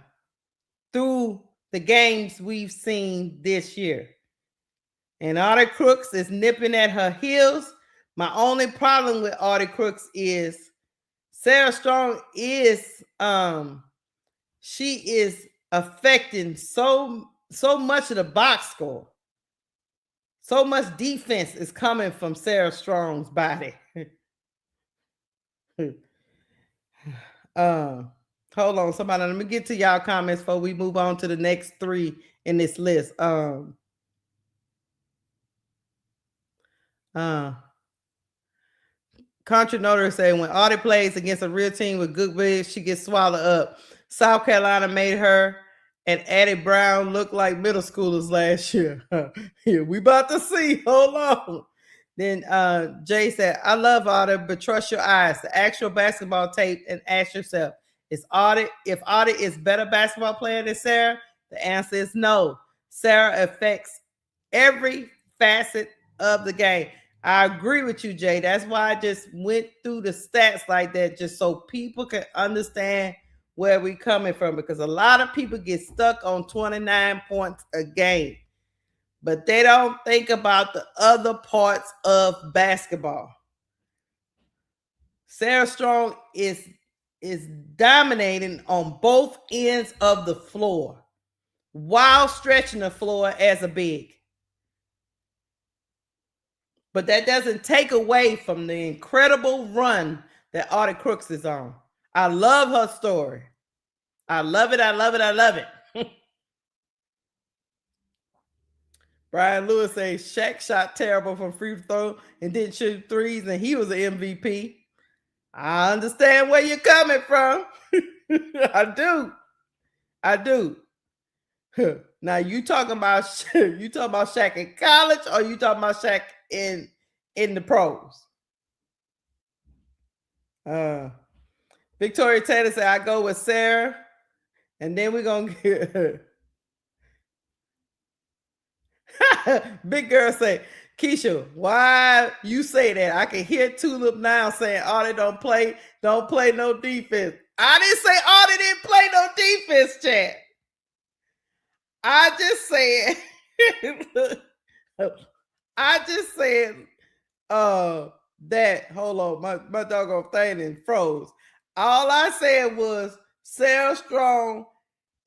through the games we've seen this year. And Audie Crooks is nipping at her heels. My only problem with Audie Crooks is Sarah Strong is she is affecting so much of the box score. So much defense is coming from Sarah Strong's body. Hold on, somebody. Let me get to y'all comments before we move on to the next 3 in this list. Contra Notre saying when Audie plays against a real team with good bigs, she gets swallowed up. South Carolina made her and Addie Brown look like middle schoolers last year. Yeah, we about to see. Hold on. Then Jay said, I love Audie, but trust your eyes. The actual basketball tape and ask yourself, if Audie is better basketball player than Sarah? The answer is no. Sarah affects every facet of the game. I agree with you, Jay. That's why I just went through the stats like that, just so people can understand where we're coming from, because a lot of people get stuck on 29 points a game, but they don't think about the other parts of basketball. Sarah Strong is dominating on both ends of the floor while stretching the floor as a big. But that doesn't take away from the incredible run that Audie Crooks is on. I love her story. I love it. I love it. I love it. Brian Lewis says Shaq shot terrible from free throw and didn't shoot threes, and he was an MVP. I understand where you're coming from. I do. Now you talking about Shaq in college, or you talking about Shaq in the pros? Victoria Taylor said I go with Sarah, and then we're gonna get Big Girl say, Keisha, why you say that? I can hear Tulip now saying Audie don't play no defense. I didn't say Audie didn't play no defense, chat. I just said that, hold on, my doggone thing and froze. All I said was Sarah Strong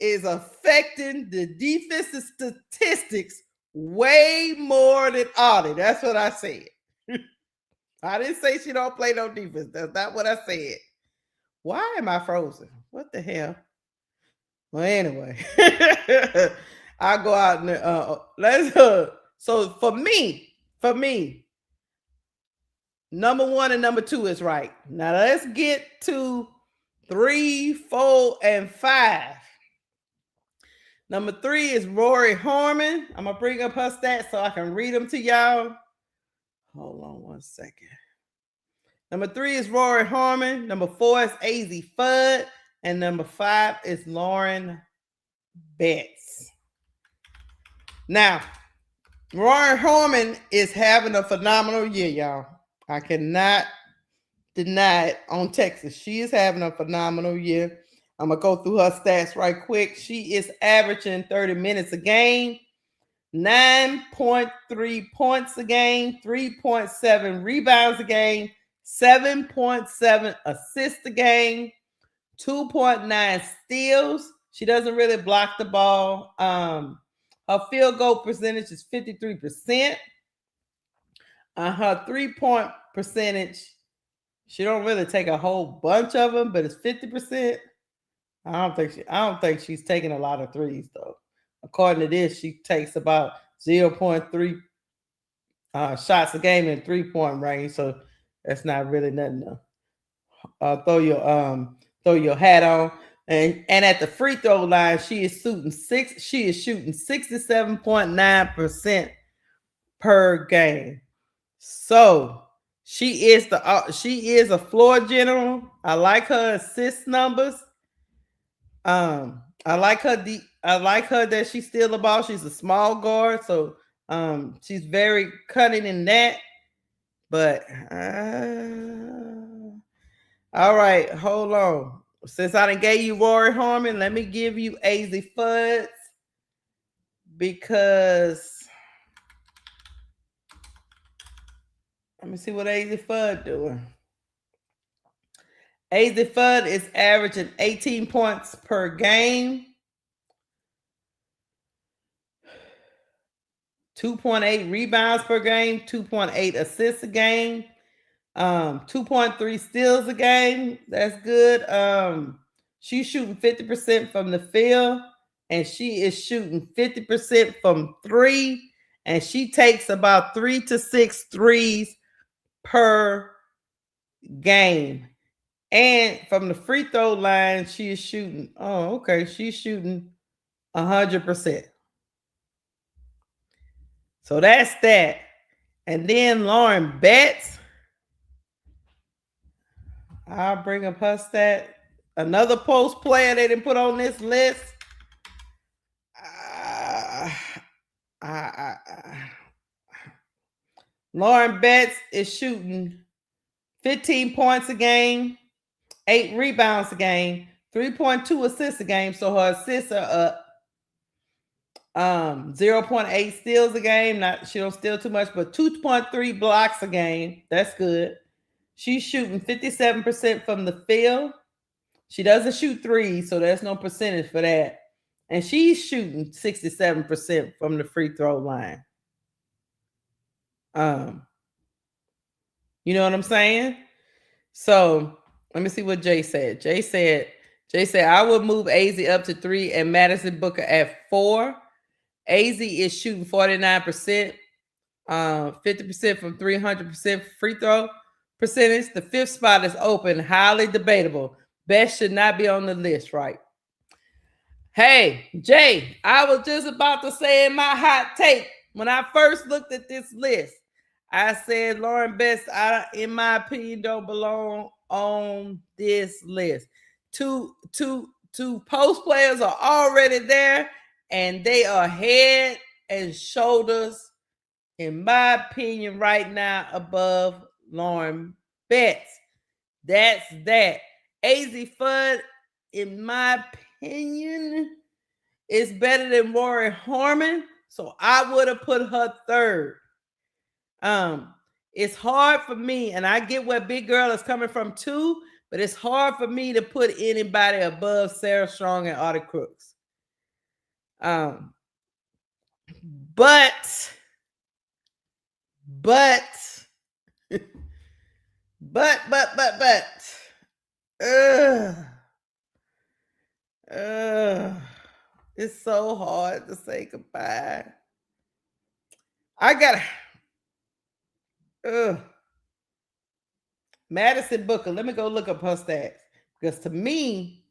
is affecting the defensive statistics way more than Audie. That's what I said. I didn't say she don't play no defense. That's not what I said. Why am I frozen? What the hell? Well, anyway, I'll go out and so for me, number 1 and number 2 is right. Now let's get to 3, 4, and 5. Number 3 is Rory Harmon. I'm gonna bring up her stats so I can read them to y'all. Hold on one second. Number 3 is Rory Harmon. Number 4 is AZ Fudd. And number 5 is Lauren Betts. Now, Rory Harmon is having a phenomenal year, y'all. I cannot deny it on Texas. She is having a phenomenal year. I'm going to go through her stats right quick. She is averaging 30 minutes a game, 9.3 points a game, 3.7 rebounds a game, 7.7 assists a game, 2.9 steals. She doesn't really block the ball. Her field goal percentage is 53%. Her 3-point percentage, she don't really take a whole bunch of them, but it's 50%. I don't think she's taking a lot of threes though. According to this, she takes about 0.3 shots a game in 3-point range, so that's not really nothing to throw your hat on. And at the free throw line, she is shooting 67.9% per game. So she is a floor general. I like her assist numbers. I like her that she's still the ball. She's a small guard, so she's very cunning in that. But all right, hold on. Since I done gave you Rory Harmon, let me give you AZ Fudd, because let me see what AZ Fudd doing. AZ Fudd is averaging 18 points per game, 2.8 rebounds per game, 2.8 assists a game, 2.3 steals a game. That's good. She's shooting 50% from the field, and she is shooting 50% from three, and she takes about 3 to 6 threes per game. And from the free throw line, she is shooting. Oh, okay. She's shooting 100%. So that's that. And then Lauren Betts. I'll bring up her stat. Another post player they didn't put on this list. Lauren Betts is shooting 15 points a game, 8 rebounds a game, 3.2 assists a game. So her assists are up. 0.8 steals a game. She don't steal too much, but 2.3 blocks a game. That's good. She's shooting 57% from the field. She doesn't shoot threes, so there's no percentage for that. And she's shooting 67% from the free throw line. You know what I'm saying? So let me see what Jay said. Jay said, I would move AZ up to 3 and Madison Booker at 4. AZ is shooting 49%, 50% from 300% free throw percentage. The 5th spot is open, highly debatable. Best should not be on the list, right? Hey, Jay, I was just about to say in my hot take, when I first looked at this list, I said Lauren Betts, in my opinion, don't belong on this list. Two post players are already there, and they are head and shoulders, in my opinion, right now above Lauren Betts. That's that. AZ Fudd, in my opinion, is better than Rory Harmon, so I would have put her 3rd. It's hard for me, and I get where Big Girl is coming from too, but it's hard for me to put anybody above Sarah Strong and Artie Crooks. But it's so hard to say goodbye. I got Madison Booker. Let me go look up her stats, because to me,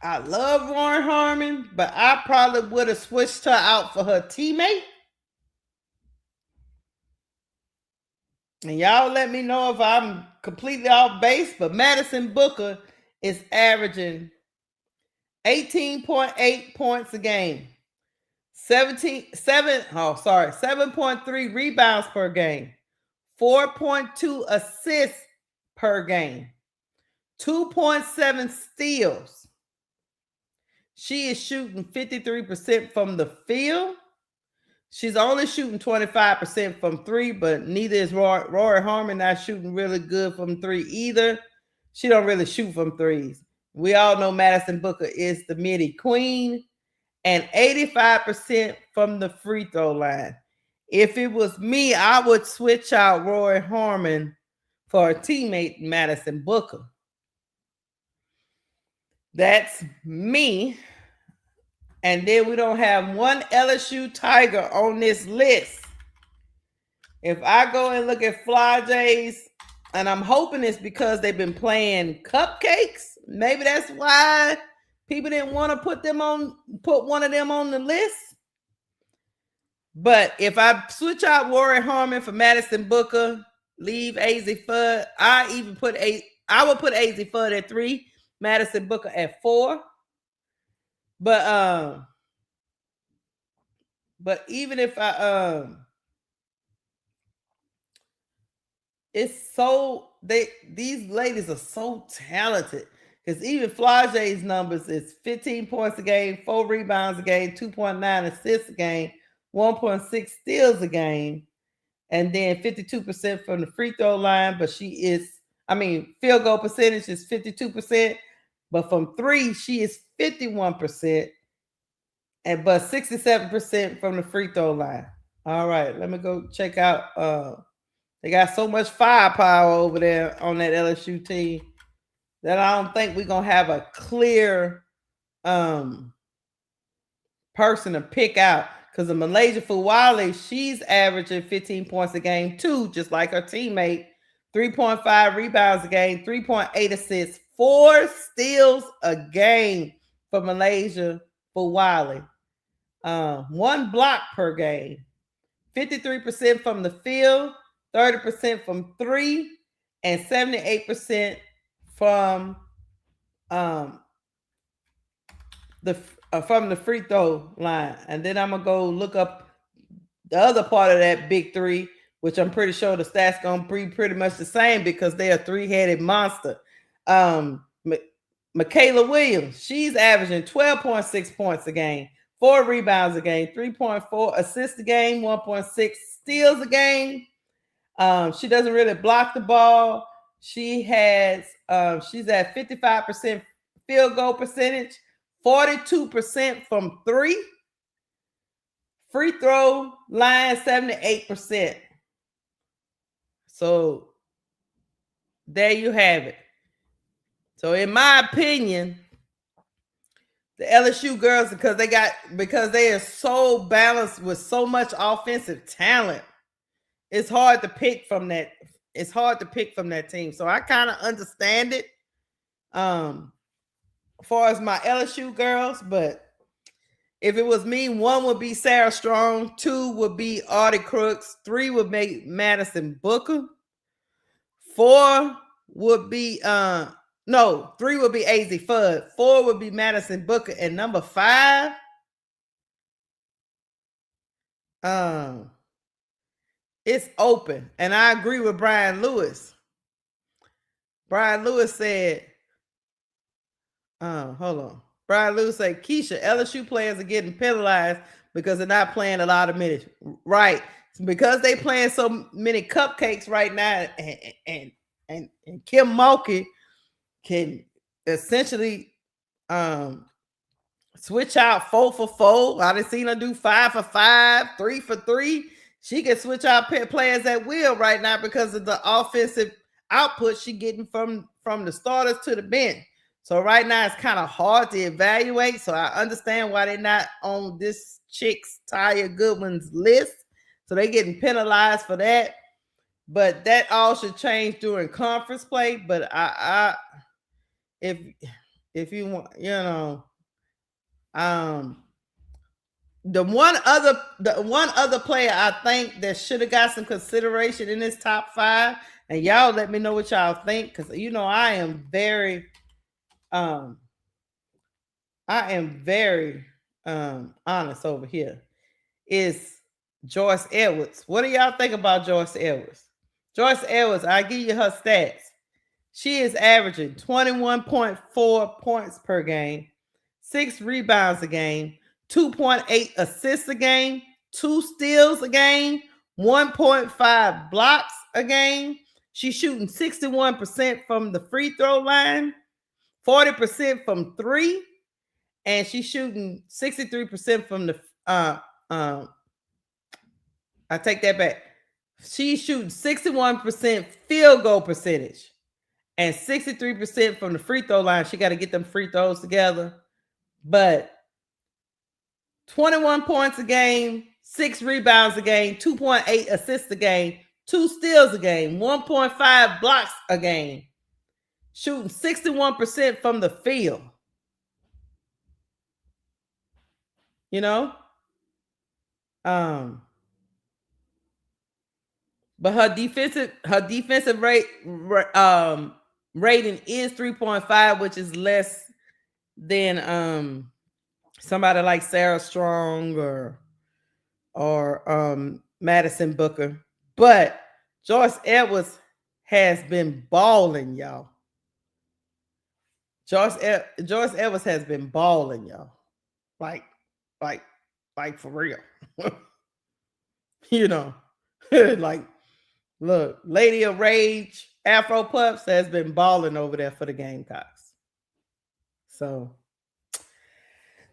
I love Lauren Harmon, but I probably would have switched her out for her teammate. And y'all let me know if I'm completely off base, but Madison Booker is averaging 18.8 points a game, 7.3 rebounds per game, 4.2 assists per game, 2.7 steals. She is shooting 53% from the field. She's only shooting 25% from 3, but neither is Rory Harmon not shooting really good from 3 either. She don't really shoot from 3s. We all know Madison Booker is the midi queen, and 85% from the free throw line. If it was me, I would switch out Rory Harmon for a teammate, Madison Booker. That's me. And then we don't have one LSU Tiger on this list. If I go and look at Fly Jays, and I'm hoping it's because they've been playing cupcakes. Maybe that's why people didn't want to put one of them on the list. But if I switch out Rory Harmon for Madison Booker, leave AZ Fudd, I would put AZ Fudd at 3, Madison Booker at 4. But even if these ladies are so talented, because even Flage's numbers is 15 points a game, 4 rebounds a game, 2.9 assists a game, 1.6 steals a game, and then 52% from the free throw line, but field goal percentage is 52%, but from three, she is 51%, but 67% from the free throw line. All right, let me go check out. They got so much firepower over there on that LSU team that I don't think we're gonna have a clear person to pick out. Because the Malaysia Fuwale, she's averaging 15 points a game too, just like her teammate. 3.5 rebounds a game, 3.8 assists, 4 steals a game for Malaysia Fuwale. 1 block per game. 53% from the field, 30% from three, and 78% from the free throw line. And then I'm gonna go look up the other part of that big three, which I'm pretty sure the stats gonna be pretty much the same because they're a three-headed monster. Michaela Williams, she's averaging 12.6 points a game, 4 rebounds a game, 3.4 assists a game, 1.6 steals a game. She doesn't really block the ball. She's at 55% field goal percentage, 42% from three. Free throw line, 78%. So there you have it. So in my opinion, the LSU girls, because they are so balanced with so much offensive talent, it's hard to pick from that. It's hard to pick from that team. So I kind of understand it. As far as my LSU girls, but if it was me, 1 would be Sarah Strong, 2 would be Artie Crooks, 3 would make Madison Booker, 4 would be 3 would be AZ Fudd, 4 would be Madison Booker, and number 5, it's open. And I agree with Brian Lewis. Brian Lewis said, hold on. Brian Lewis said, Keisha, LSU players are getting penalized because they're not playing a lot of minutes. Right. Because they playing so many cupcakes right now, and Kim Mulkey can essentially switch out 4 for 4. I done seen her do 5 for 5, 3 for 3. She can switch out players at will right now because of the offensive output she getting from the starters to the bench. So right now it's kind of hard to evaluate. So I understand why they're not on this chick's Taya Goodwin's list. So they're getting penalized for that. But that all should change during conference play. But if you want, the one other player I think that should have got some consideration in this top 5, and y'all let me know what y'all think, because I am very honest over here, is Joyce Edwards. What do y'all think about Joyce Edwards? Joyce Edwards, I'll give you her stats. She is averaging 21.4 points per game, 6 rebounds a game, 2.8 assists a game, 2 steals a game, 1.5 blocks a game. She's shooting 61% from the free throw line, 40% from 3, and she's shooting 63% from the I take that back. She's shooting 61% field goal percentage and 63% from the free throw line. She got to get them free throws together. But 21 points a game, 6 rebounds a game, 2.8 assists a game, 2 steals a game, 1.5 blocks a game. Shooting 61% from the field. But her defensive rating is 3.5, which is less than somebody like Sarah Strong or Madison Booker. But Joyce Edwards has been balling, y'all. Joyce Edwards has been balling, y'all. Like for real. Like, look, Lady of Rage, Afro Puffs has been balling over there for the Gamecocks. So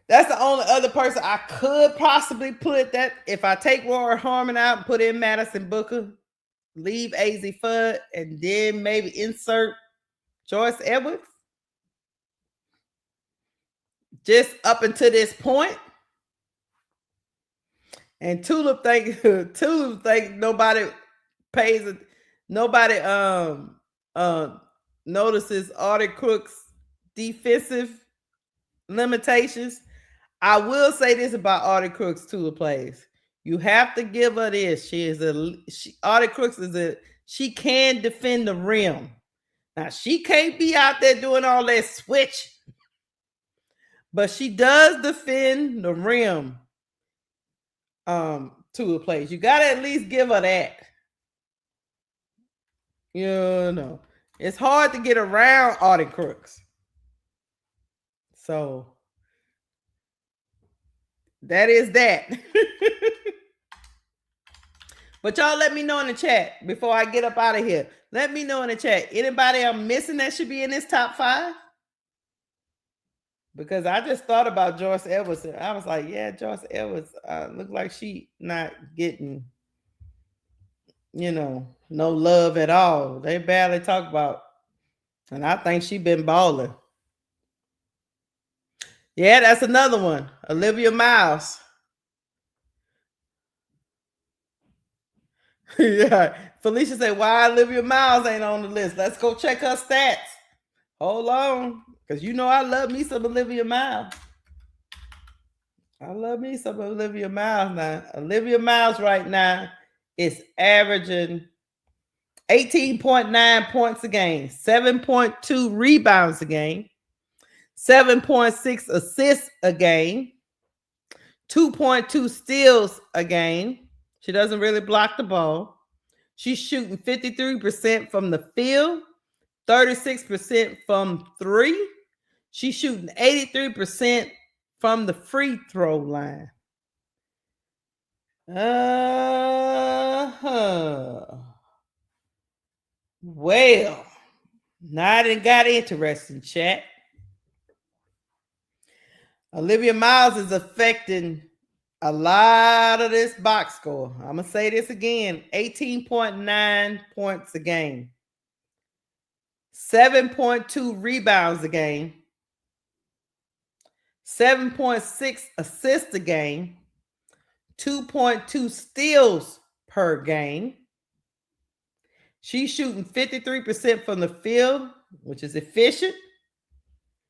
that's the only other person I could possibly put that. If I take Rory Harmon out and put in Madison Booker, leave AZ Fudd, and then maybe insert Joyce Edwards. Just up until this point. And Tulip think nobody pays it. Nobody notices Artie Crook's defensive limitations. I will say this about Artie Crooks Tulip plays. You have to give her this. Artie Crooks she can defend the rim. Now she can't be out there doing all that switch, but she does defend the rim. Tulip plays. You gotta at least give her that. You know, it's hard to get around Artie Crooks. So that is that. But y'all let me know in the chat before I get up out of here. Let me know in the chat. Anybody I'm missing that should be in this top 5? Because I just thought about Joyce Edwards. I was like, yeah, Joyce Edwards look like she not getting, no love at all. They barely talk about. And I think she been balling. Yeah, that's another one. Olivia Miles. Yeah. Felicia said, why Olivia Miles ain't on the list? Let's go check her stats. Hold on. Because I love me some Olivia Miles. I love me some Olivia Miles now. Olivia Miles right now is averaging 18.9 points a game, 7.2 rebounds a game, 7.6 assists a game, 2.2 steals a game. She doesn't really block the ball. She's shooting 53% from the field, 36% from 3. She's shooting 83% from the free throw line. Well, now I done got interesting, chat. Olivia Miles is affecting a lot of this box score. I'm going to say this again. 18.9 points a game. 7.2 rebounds a game. 7.6 assists a game. 2.2 steals per game. She's shooting 53% from the field, which is efficient.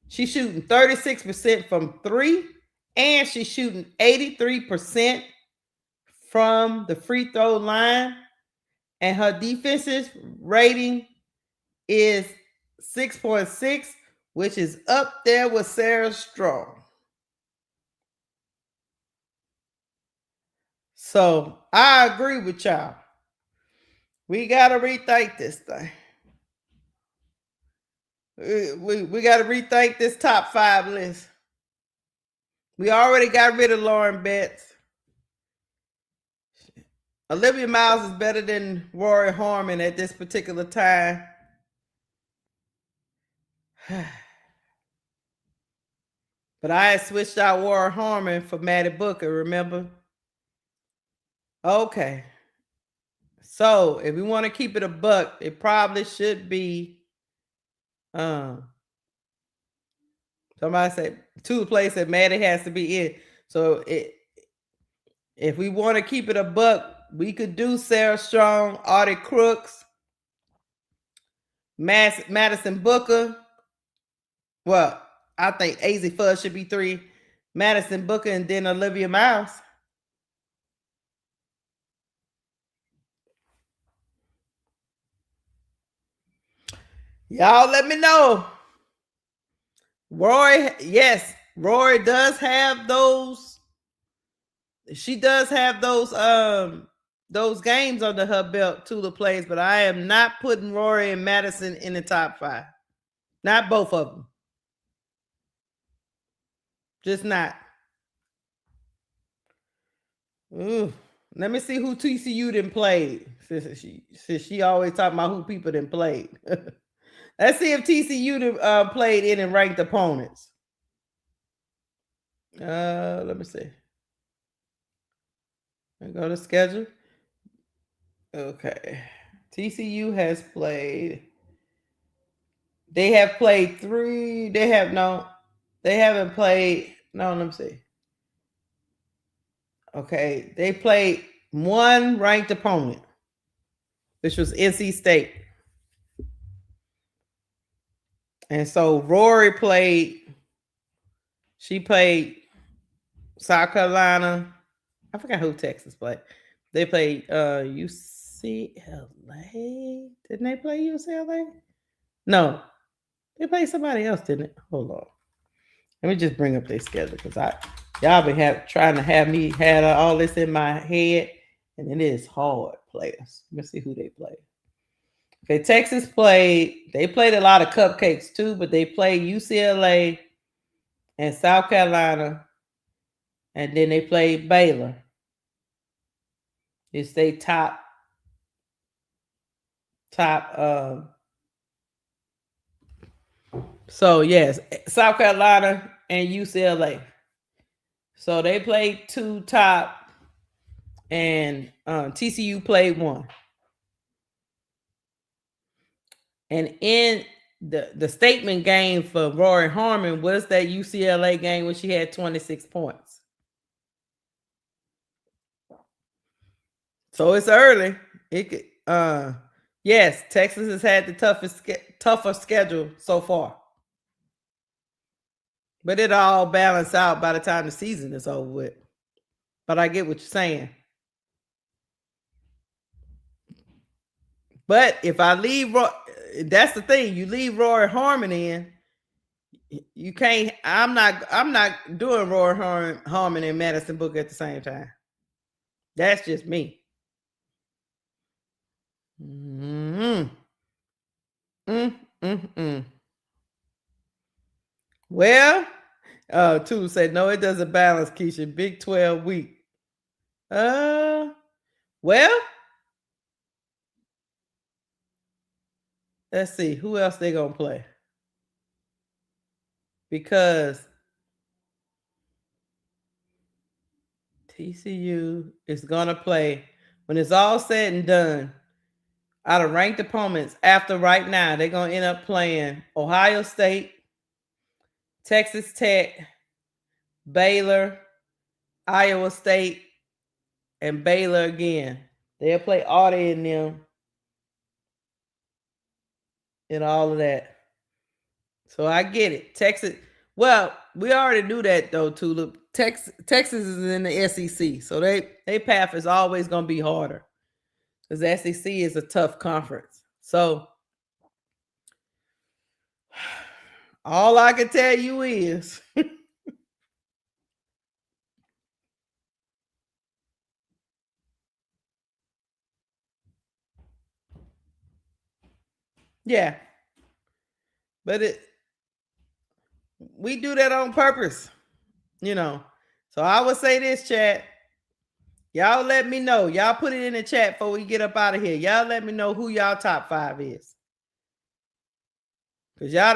She's shooting 36% from 3. And she's shooting 83% from the free throw line. And her defensive rating is 6.6, which is up there with Sarah Strong. So I agree with y'all. We got to rethink this thing. We got to rethink this top 5 list. We already got rid of Lauren Betts. Olivia Miles is better than Rory Harmon at this particular time. But I had switched out Rory Harmon for Maddie Booker, remember? Okay. So if we want to keep it a buck, it probably should be somebody said 2 places that Maddie has to be in. So if we want to keep it a buck, we could do Sarah Strong, Artie Crooks, Madison Booker. Well, I think AZ Fudd should be 3. Madison Booker and then Olivia Miles. Y'all let me know. Rory does have those. She does have those games under her belt, Tula plays, but I am not putting Rory and Madison in the top 5. Not both of them. Just not. Ooh. Let me see who TCU didn't play. Since she always talking about who people didn't play. Let's see if TCU played in and ranked opponents. Let me see. I go to schedule. Okay. TCU has played. They have played 3. They haven't played. No, let me see. Okay. They played 1 ranked opponent, which was NC State. And so Rory played. She played South Carolina. I forgot who Texas played. They played UCLA. Didn't they play UCLA? No. They played somebody else, didn't it? Hold on. Let me just bring up their schedule because y'all been trying to have me had all this in my head, and it is hard players. Let me see who they played. Okay, Texas played. They played a lot of cupcakes too, but they played UCLA and South Carolina, and then they played Baylor. It's they top. So yes, South Carolina and UCLA. So they played 2 top, and TCU played 1. And in the statement game for Rory Harmon was that UCLA game when she had 26 points. So it's early. Yes, Texas has had the tougher schedule so far. But it all balance out by the time the season is over with. But I get what you're saying. But if I leave, that's the thing. You leave Rory Harmon in, you can't. I'm not doing Rory Harmon and Madison Booker at the same time. That's just me. Well, two said no, it doesn't balance, Keisha. Big 12 week. Well, let's see who else they gonna play, because TCU is gonna play when it's all said and done. Out of ranked opponents, after right now, they're gonna end up playing Ohio State, Texas Tech, Baylor, Iowa State, and Baylor again. They'll play Audie and them and all of that. So I get it. Texas. Well, we already knew that though, Tulip. Texas is in the SEC, so they path is always gonna be harder because the SEC is a tough conference. So all I can tell you is yeah. But we do that on purpose, you know. So I would say this, chat. Y'all let me know. Y'all put it in the chat before we get up out of here. Y'all let me know who y'all top 5 is. Because y'all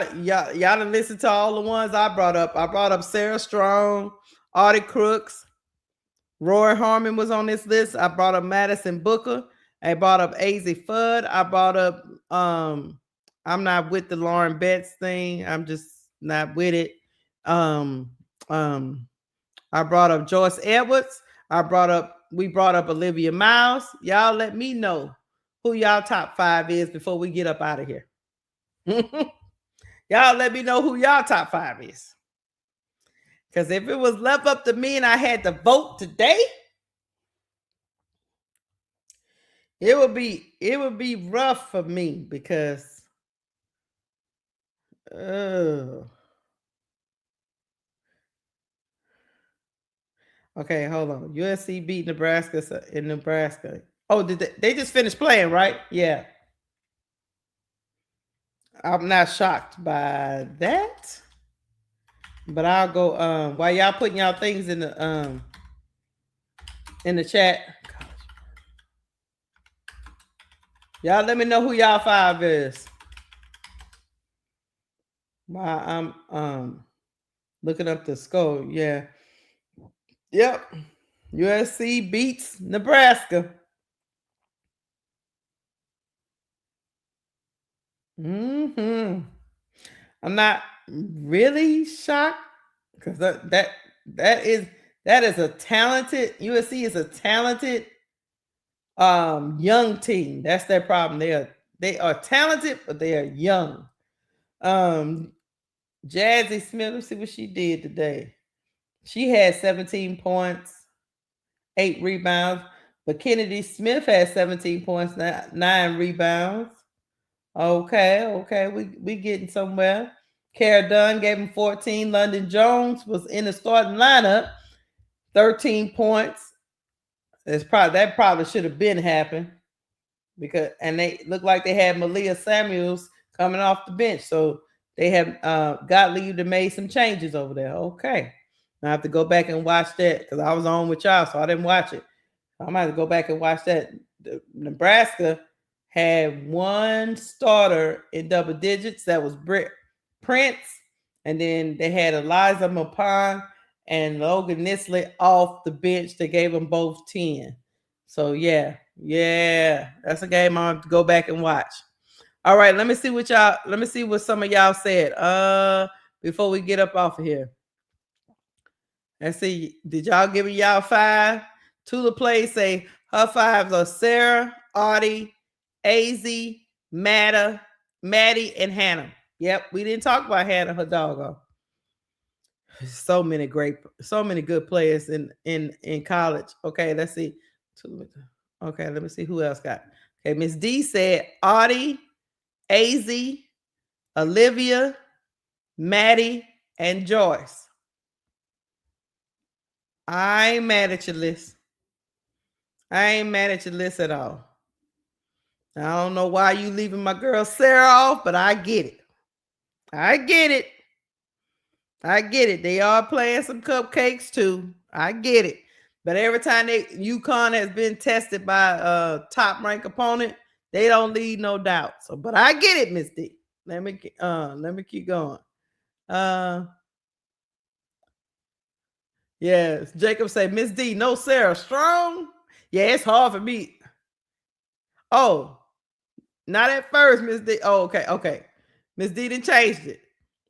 done listen to all the ones I brought up. I brought up Sarah Strong, Audie Crooks, Roy Harmon was on this list. I brought up Madison Booker. I brought up AZ Fudd. I brought up I'm not with the Lauren Betts thing. I'm just not with it. I brought up Joyce Edwards. We brought up Olivia Miles. Y'all let me know who y'all top 5 is before we get up out of here. Y'all let me know who y'all top 5 is. Because if it was left up to me and I had to vote today, it would be rough for me because okay, hold on. USC beat Nebraska in Nebraska. Oh, did they just finished playing, right? Yeah. I'm not shocked by that. But I'll go while y'all putting y'all things in the chat. God, Y'all let me know who y'all 5 is. While I'm looking up the score. Yeah. Yep. USC beats Nebraska. I'm not really shocked because that is a talented USC is a talented young team. That's their problem. They are talented, but they are young. Jazzy Smith, let's see what she did today. She had 17 points, 8 rebounds, but Kennedy Smith had 17 points, 9 rebounds. Okay, we getting somewhere. Kara Dunn gave him 14. London Jones was in the starting lineup, 13 points. That probably should have been happened and they looked like they had Malia Samuels coming off the bench, so they have Gottlieb to made some changes over there. Okay, I have to go back and watch that because I was on with y'all, so I didn't watch it. I might have to go back and watch that. Nebraska had 1 starter in double digits. That was Britt Prince. And then they had Eliza Mapon and Logan Nisley off the bench. They gave them both 10. So, yeah, that's a game I have to go back and watch. All right, let me see what some of y'all said before we get up off of here. Let's see. Did y'all give me y'all 5? Tula Play say her 5s are Sarah, Audie, AZ, Maddie, and Hannah. Yep, we didn't talk about Hannah, her doggo. So many good players in college. Okay, let's see. Okay, let me see who else got. Okay, Miss D said Audie, AZ, Olivia, Maddie, and Joyce. I ain't mad at your list. I ain't mad at your list at all. I don't know why you leaving my girl Sarah off, but I get it. They are playing some cupcakes too. I get it. But every time UConn has been tested by a top-ranked opponent, they don't leave no doubt. So, but I get it, Miss D. Let me keep going. Yes, Jacob said, Miss D, no Sarah strong. Yeah, it's hard for me. Oh, not at first, Miss D. Oh, okay. Miss D didn't change it.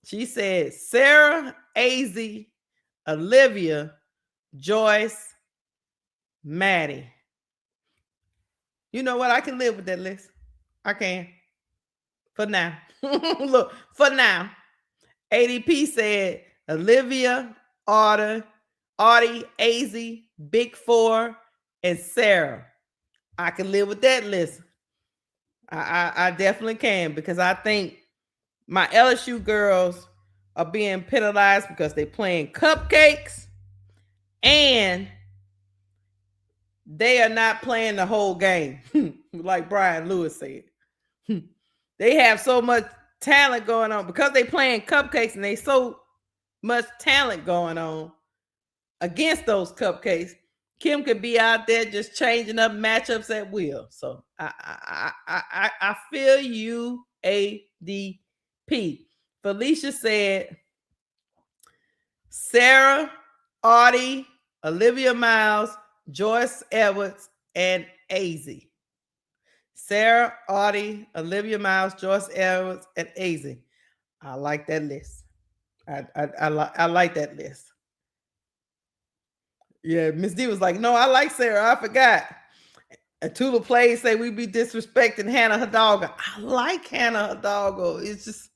She said Sarah, AZ, Olivia, Joyce, Maddie. You know what? I can live with that list. I can. For now. Look, for now. ADP said Olivia, Audie, AZ, Big 4, and Sarah. I can live with that list. I definitely can, because I think my LSU girls are being penalized because they're playing cupcakes and they are not playing the whole game. Like Brian Lewis said. They have so much talent going on because they playing cupcakes and they so much talent going on against those cupcakes. Kim could be out there just changing up matchups at will. So I feel you, ADP. Felicia said Sarah, Audie, Olivia Miles, Joyce Edwards, and AZ. Sarah, Audie, Olivia Miles, Joyce Edwards, and AZ. I like that list. I like that list. Yeah, Miss D was like, no, I like Sarah. I forgot. And Tula Plays say we be disrespecting Hannah Hidalgo. I like Hannah Hidalgo. It's just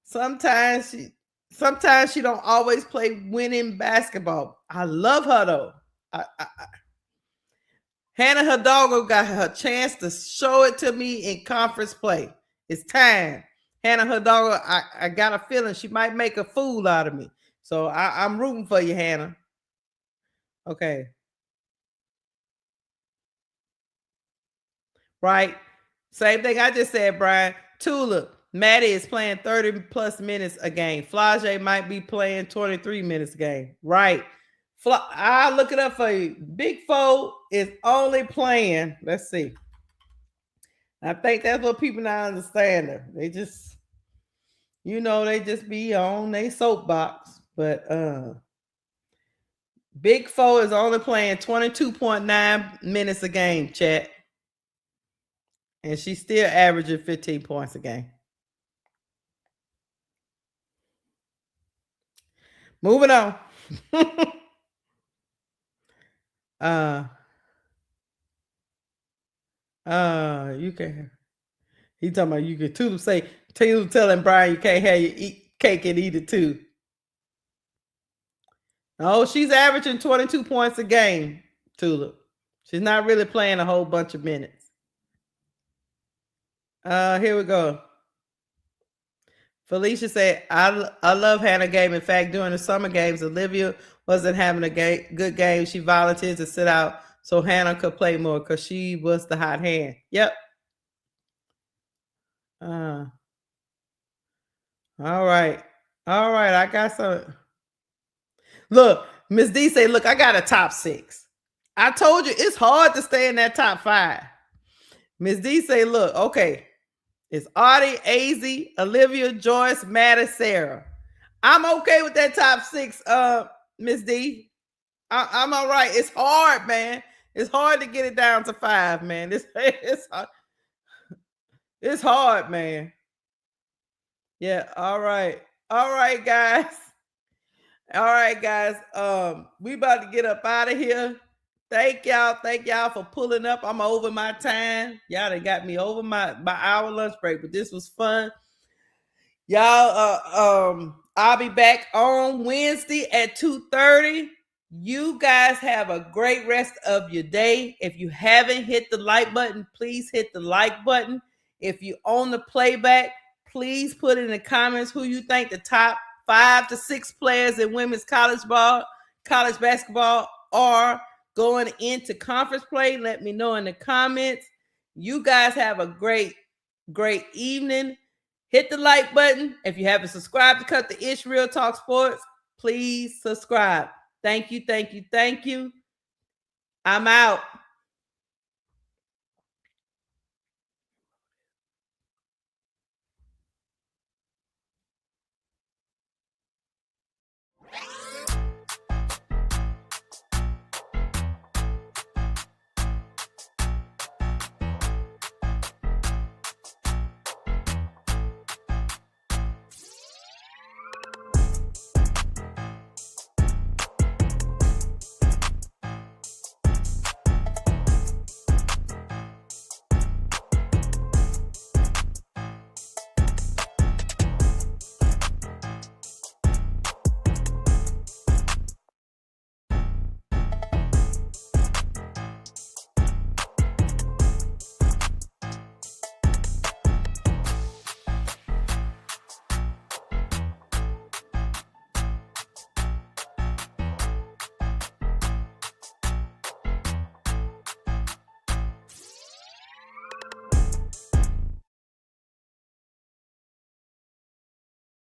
sometimes she don't always play winning basketball. I love her though. Hannah Hidalgo got her chance to show it to me in conference play. It's time. Hannah Hidalgo, I got a feeling she might make a fool out of me. So I'm rooting for you, Hannah. Okay. Right. Same thing I just said, Brian. Tula, Maddie is playing 30 plus minutes a game. Flage might be playing 23 minutes a game. Right. I'll look it up for you. Big 4 is only playing, let's see. I think that's what people not understand. They just, they just be on their soapbox. But Big Four is only playing 22.9 minutes a game, chat. And she's still averaging 15 points a game. Moving on. You can. He talking about you can Tulip telling Brian you can't have your cake and eat it too. No, she's averaging 22 points a game, Tulip. She's not really playing a whole bunch of minutes. Here we go. Felicia said, I love Hannah game. In fact, during the summer games, Olivia wasn't having a good game. She volunteered to sit out so Hannah could play more because she was the hot hand. Yep. All right. I got some. Look, Miss D say, look, I got a top 6. I told you it's hard to stay in that top 5. Miss D say, look, okay. It's Audie, AZ, Olivia, Joyce, Maddie, Sarah. I'm okay with that top 6, Miss D. I'm all right. It's hard, man. It's hard to get it down to 5, man. It's hard. It's hard, man. Yeah, all right. All right, guys. We about to get up out of here. Thank y'all for pulling up. I'm over my time. Y'all done got me over my hour lunch break, but this was fun. Y'all, I'll be back on Wednesday at 2:30. You guys have a great rest of your day. If you haven't hit the like button, please hit the like button. If you own the playback, please put in the comments who you think the top 5 to 6 players in women's college basketball are going into conference play. Let me know in the comments. You guys have a great evening. Hit the like button. If you haven't subscribed to Cut the Ish Real Talk Sports, please subscribe. Thank you. I'm out.